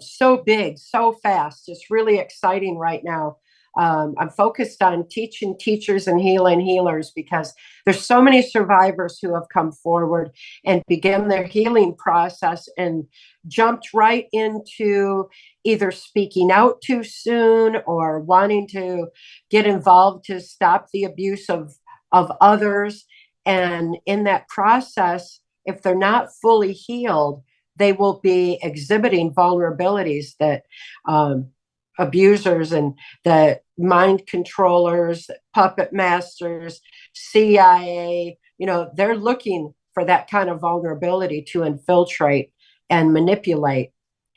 so big, so fast. It's really exciting right now. I'm focused on teaching teachers and healing healers, because there's so many survivors who have come forward and began their healing process and jumped right into either speaking out too soon or wanting to get involved to stop the abuse of others. And in that process, if they're not fully healed, they will be exhibiting vulnerabilities that abusers and the mind controllers, puppet masters, CIA, they're looking for that kind of vulnerability to infiltrate and manipulate.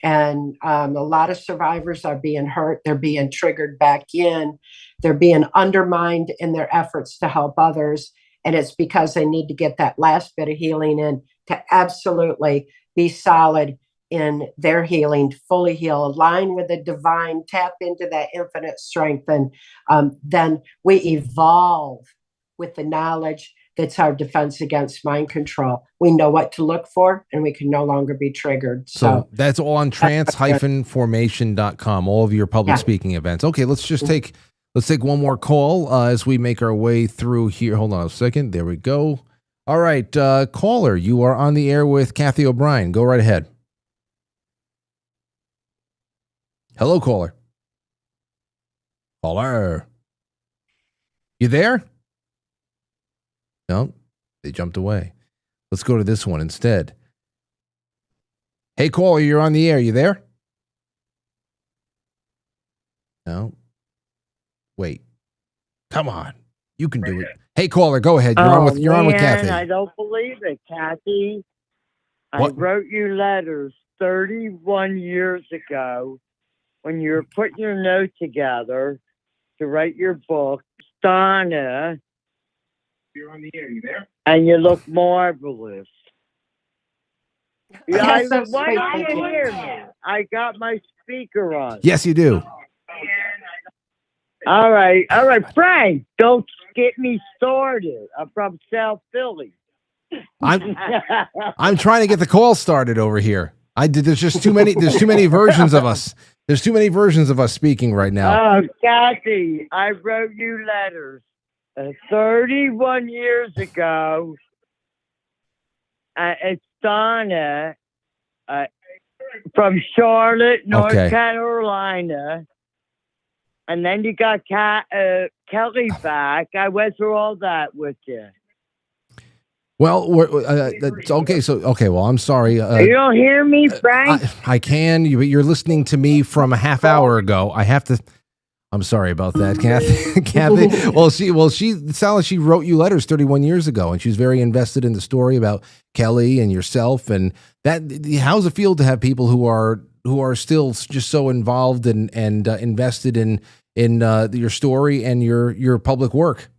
And a lot of survivors are being hurt. They're being triggered back in. They're being undermined in their efforts to help others. And it's because they need to get that last bit of healing in to absolutely be solid in their healing, fully heal, align with the divine, tap into that infinite strength. And then we evolve with the knowledge that's our defense against mind control. We know what to look for, and we can no longer be triggered. So that's all on trance-formation.com, all of your public speaking events. Okay, let's take one more call as we make our way through here. Hold on a second. There we go. All right, caller, you are on the air with Cathy O'Brien. Go right ahead. Hello, caller. Caller. You there? No, they jumped away. Let's go to this one instead. Hey, caller, you're on the air. You there? No. Wait. Come on. You can do it. Hey, caller, go ahead. You're on with Cathy. I don't believe it, Cathy. What? I wrote you letters 31 years ago when you were putting your note together to write your book. Donna. You're on the air. You there? And you look marvelous. Why don't you hear me? I got my speaker on. Yes, you do. All right, Frank, don't get me started. I'm from South Philly. I'm trying to get the call started over here. There's just too many. There's too many versions of us. There's too many versions of us speaking right now. Oh, Cathy, I wrote you letters 31 years ago. It's Donna from Charlotte, North Carolina. And then you got Kelly back. I went through all that with you. Well, okay. Well, I'm sorry. You don't hear me, Frank? I can. You're listening to me from a half hour ago. I have to. I'm sorry about that, Cathy. Cathy. It sounds like she wrote you letters 31 years ago, and she's very invested in the story about Kelly and yourself. And that, how's it feel to have people who are still just so involved and invested in your story and your public work?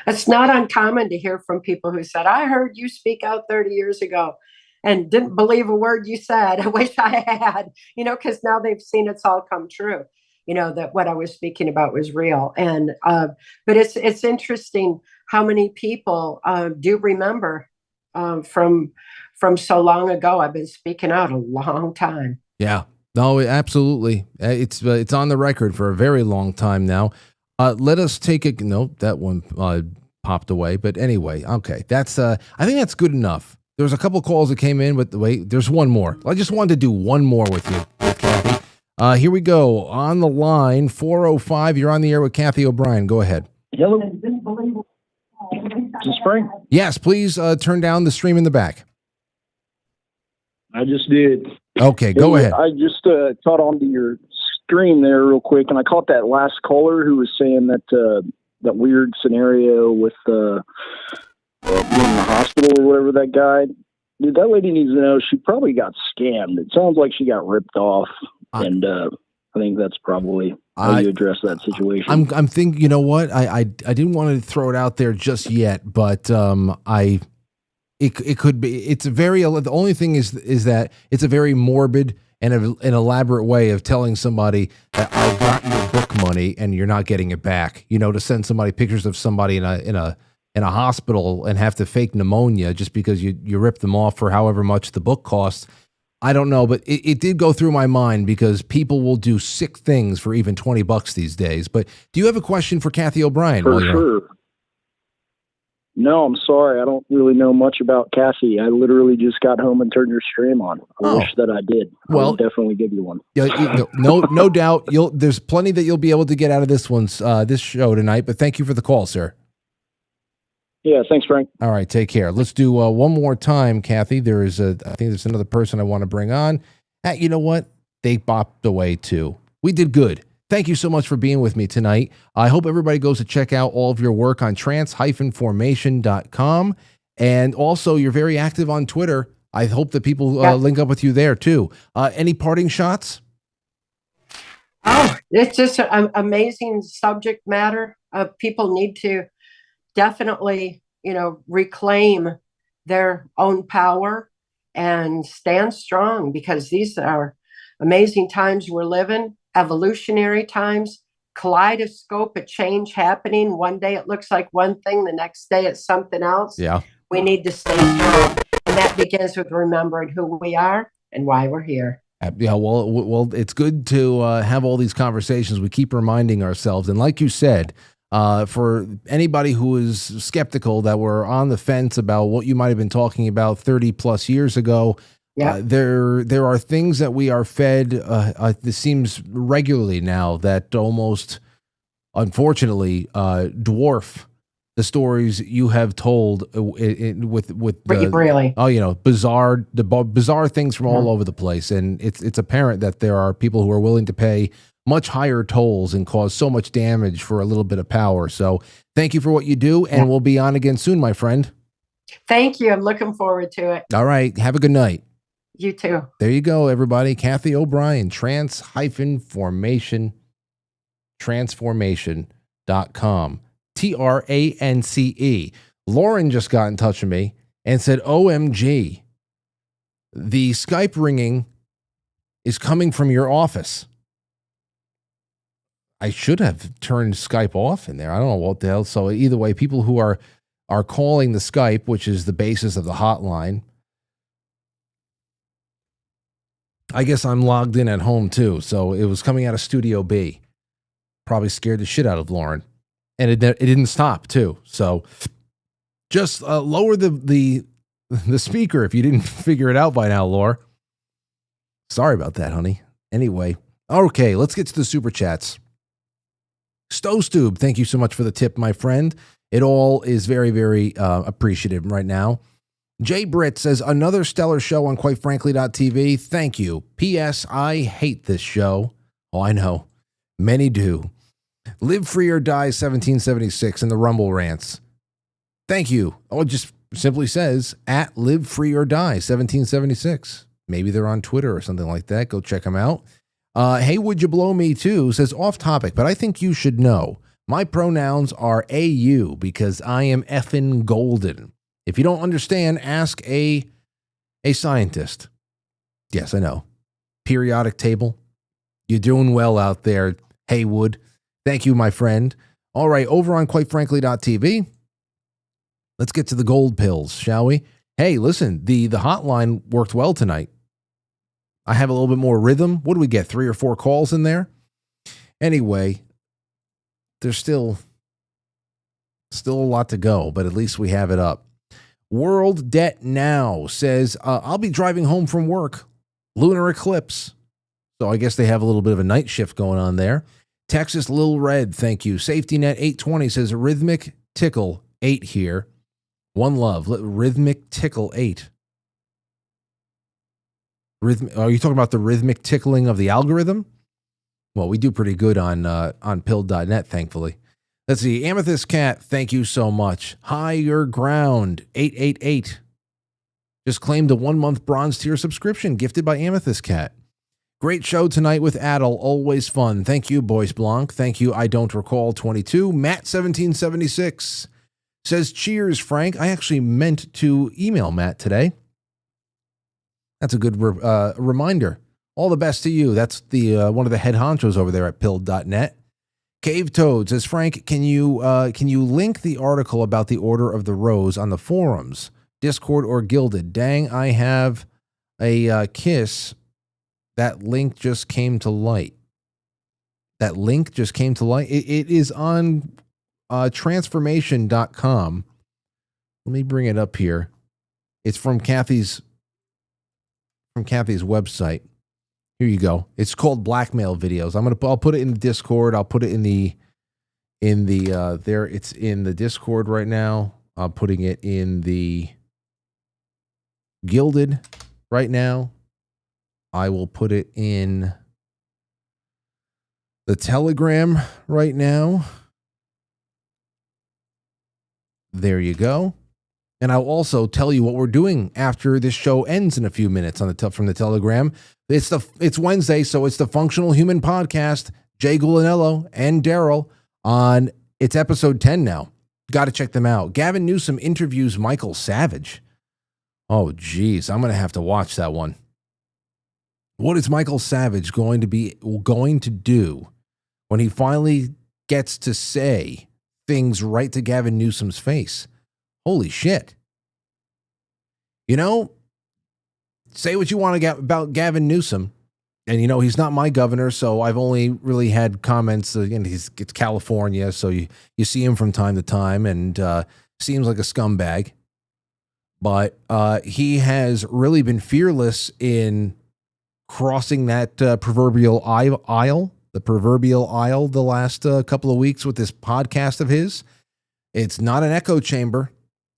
It's not uncommon to hear from people who said, I heard you speak out 30 years ago and didn't believe a word you said. I wish I had, because now they've seen it's all come true, that what I was speaking about was real. And, but it's interesting how many people do remember from so long ago. I've been speaking out a long time. Yeah, no, absolutely. It's on the record for a very long time now. Let us take a no. That one popped away, but anyway, okay. That's I think that's good enough. There was a couple calls that came in, but there's one more. I just wanted to do one more with you, Cathy. Here we go on the line 405. You're on the air with Cathy O'Brien. Go ahead. Hello. Is this Frank? Yes, please turn down the stream in the back. I just did. Okay, go ahead. I just caught onto your stream there real quick, and I caught that last caller who was saying that that weird scenario with being in the hospital or whatever. That guy, dude, that lady needs to know she probably got scammed. It sounds like she got ripped off, and I think that's probably how you address that situation. I'm thinking. You know what? I didn't want to throw it out there just yet, but It could be. It's a very. The only thing is that it's a very morbid and an elaborate way of telling somebody that I got your book money and you're not getting it back. To send somebody pictures of somebody in a hospital and have to fake pneumonia just because you ripped them off for however much the book costs. I don't know, but it did go through my mind because people will do sick things for even $20 these days. But do you have a question for Cathy O'Brien? For sure. No, I'm sorry. I don't really know much about Cathy. I literally just got home and turned your stream on. I wish that I did. Well, I'll definitely give you one. No doubt. There's plenty that you'll be able to get out of this show tonight. But thank you for the call, sir. Yeah, thanks, Frank. All right, take care. Let's do one more time, Cathy. I think there's another person I want to bring on. You know what? They bopped away too. We did good. Thank you so much for being with me tonight. I hope everybody goes to check out all of your work on trance-formation.com. And also, you're very active on Twitter. I hope that people link up with you there, too. Any parting shots? Oh, it's just an amazing subject matter. People need to definitely, reclaim their own power and stand strong, because these are amazing times we're living. Evolutionary times, kaleidoscope of change happening. One day it looks like one thing, the next day it's something else. Yeah. We need to stay strong. And that begins with remembering who we are and why we're here. Yeah, well, it's good to have all these conversations. We keep reminding ourselves. And like you said, for anybody who is skeptical that we're on the fence about what you might have been talking about 30 plus years ago, there are things that we are fed, this seems regularly now, that almost, unfortunately, dwarf the stories you have told with really. bizarre things from all over the place, and it's apparent that there are people who are willing to pay much higher tolls and cause so much damage for a little bit of power. So thank you for what you do, and we'll be on again soon, my friend. Thank you. I'm looking forward to it. All right, have a good night. You too. There you go, everybody. Cathy O'Brien, transformation.com. TRANCE. Lauren just got in touch with me and said, OMG, the Skype ringing is coming from your office. I should have turned Skype off in there. I don't know what the hell. So either way, people who are calling the Skype, which is the basis of the hotline, I guess I'm logged in at home too. So it was coming out of Studio B. Probably scared the shit out of Lauren. And it didn't stop too. So just lower the speaker if you didn't figure it out by now, Laura. Sorry about that, honey. Anyway, okay, let's get to the super chats. Stowstube, thank you so much for the tip, my friend. It all is very, very appreciative right now. Jay Britt says, another stellar show on quitefrankly.tv. Thank you. P.S. I hate this show. Oh, I know. Many do. Live Free or Die 1776 in the Rumble rants. Thank you. Oh, it just simply says, at Live Free or Die 1776. Maybe they're on Twitter or something like that. Go check them out. Hey, Would You Blow Me Too says, off topic, but I think you should know. My pronouns are AU because I am effing golden. If you don't understand, ask a scientist. Yes, I know. Periodic table. You're doing well out there, Haywood. Thank you, my friend. All right, over on quitefrankly.tv, let's get to the gold pills, shall we? Hey, listen, the hotline worked well tonight. I have a little bit more rhythm. What do we get, 3 or 4 calls in there? Anyway, there's still a lot to go, but at least we have it up. World Debt Now says, I'll be driving home from work. Lunar eclipse. So I guess they have a little bit of a night shift going on there. Texas Lil Red, thank you. Safety Net 820 says, Rhythmic Tickle 8 here. One love. Rhythmic Tickle 8. Are you talking about the rhythmic tickling of the algorithm? Well, we do pretty good on pill.net, thankfully. Let's see. Amethyst Cat, thank you so much. Higher Ground 888. Just claimed a 1-month bronze tier subscription gifted by Amethyst Cat. Great show tonight with Adel. Always fun. Thank you, Boyce Blanc. Thank you, I Don't Recall 22. Matt1776 says, cheers, Frank. I actually meant to email Matt today. That's a good reminder. All the best to you. That's the one of the head honchos over there at pill.net. Cave Toad says, Frank, can you link the article about the Order of the Rose on the forums, Discord or Gilded? Dang, I have a kiss. That link just came to light. It is on transformation.com. Let me bring it up here. It's from Cathy's website. Here you go. It's called Blackmail Videos. I'll put it in the Discord. I'll put it in the there. It's in the Discord right now. I'm putting it in the Gilded right now. I will put it in the Telegram right now. There you go. And I'll also tell you what we're doing after this show ends in a few minutes from the Telegram. It's Wednesday, so it's the Functional Human Podcast. Jay Gulinello and Daryl on it's episode 10 now. Got to check them out. Gavin Newsom interviews Michael Savage. Oh, geez, I'm going to have to watch that one. What is Michael Savage going to do when he finally gets to say things right to Gavin Newsom's face? Holy shit. You know, say what you want about Gavin Newsom. And, you know, he's not my governor, so I've only really had comments. It's California, so you see him from time to time and seems like a scumbag. But he has really been fearless in crossing that proverbial aisle, the last couple of weeks with this podcast of his. It's not an echo chamber,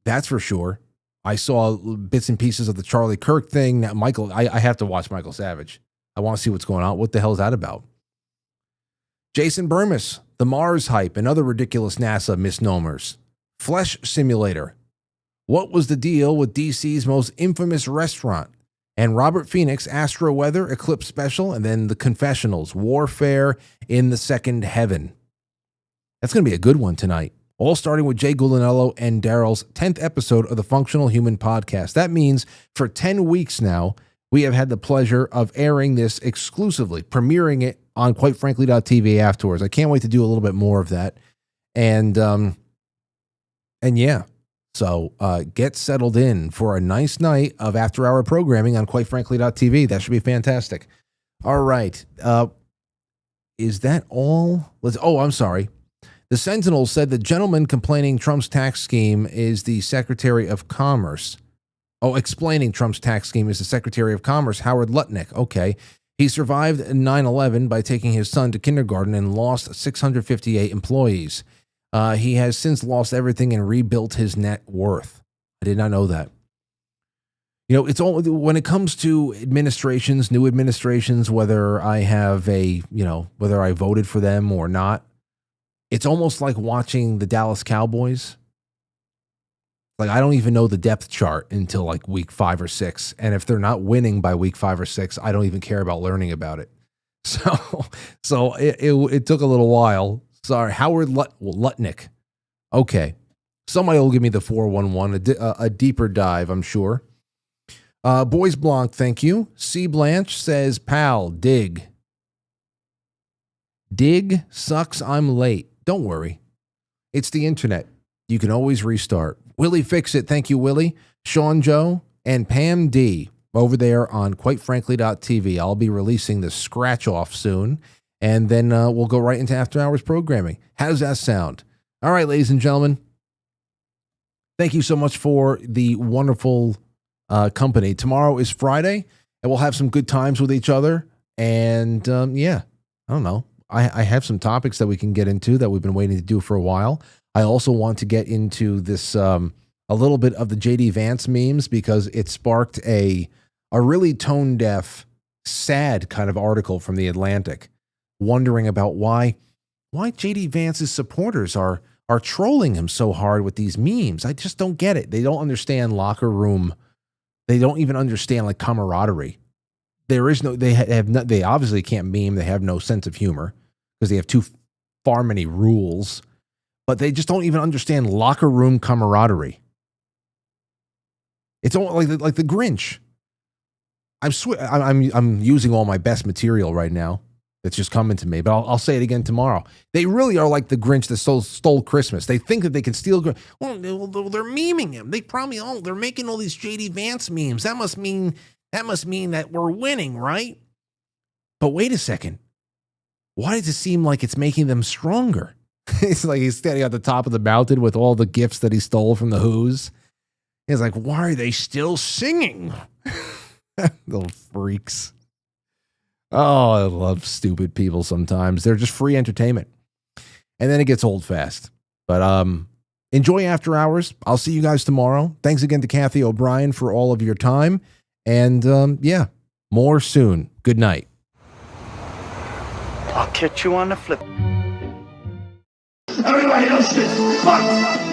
that's for sure. I saw bits and pieces of the Charlie Kirk thing. Now, Michael, I have to watch Michael Savage. I want to see what's going on. What the hell is that about? Jason Burmis, the Mars hype, and other ridiculous NASA misnomers. Flesh Simulator. What was the deal with DC's most infamous restaurant? And Robert Phoenix, Astro Weather, Eclipse Special, and then The Confessionals, Warfare in the Second Heaven. That's going to be a good one tonight. All starting with Jay Gulanello and Daryl's 10th episode of the Functional Human Podcast. That means for 10 weeks now, we have had the pleasure of airing this exclusively, premiering it on Quite Frankly.tv afterwards. I can't wait to do a little bit more of that. And yeah, so get settled in for a nice night of after-hour programming on Quite Frankly.tv. That should be fantastic. All right. Is that all? I'm sorry. The Sentinel said the gentleman complaining Trump's tax scheme is the Secretary of Commerce. Explaining Trump's tax scheme is the Secretary of Commerce, Howard Lutnick. Okay. He survived 9/11 by taking his son to kindergarten and lost 658 employees. He has since lost everything and rebuilt his net worth. I did not know that. You know, it's all when it comes to administrations, new administrations, whether I have whether I voted for them or not, it's almost like watching the Dallas Cowboys. Like, I don't even know the depth chart until like week 5 or 6. And if they're not winning by week 5 or 6, I don't even care about learning about it. So it took a little while. Sorry, Howard Lutnick. Okay. Somebody will give me the 411, a deeper dive, I'm sure. Boys Blanc, thank you. C. Blanche says, pal, dig. Dig sucks, I'm late. Don't worry. It's the internet. You can always restart. Willie Fix It, thank you, Willie. Sean Joe and Pam D over there on quitefrankly.tv. I'll be releasing the scratch off soon, and then we'll go right into after hours programming. How does that sound? All right, ladies and gentlemen. Thank you so much for the wonderful company. Tomorrow is Friday, and we'll have some good times with each other. And yeah, I don't know. I have some topics that we can get into that we've been waiting to do for a while. I also want to get into this a little bit of the J.D. Vance memes because it sparked a really tone-deaf, sad kind of article from The Atlantic, wondering about why J.D. Vance's supporters are trolling him so hard with these memes. I just don't get it. They don't understand locker room. They don't even understand like camaraderie. There is no. They obviously can't meme. They have no sense of humor because they have too far many rules. But they just don't even understand locker room camaraderie. It's almost like the Grinch. I'm using all my best material right now. That's just coming to me, but I'll say it again tomorrow. They really are like the Grinch that stole Christmas. They think that they can steal. Well, they're memeing him. They probably they're making all these J.D. Vance memes. That must mean that we're winning, right? But wait a second. Why does it seem like it's making them stronger? It's like he's standing at the top of the mountain with all the gifts that he stole from the Who's. He's like, why are they still singing? Little freaks. Oh, I love stupid people sometimes. They're just free entertainment. And then it gets old fast. But enjoy after hours. I'll see you guys tomorrow. Thanks again to Cathy O'Brien for all of your time. And yeah, more soon. Good night. I'll catch you on the flip. Everybody else says, fuck!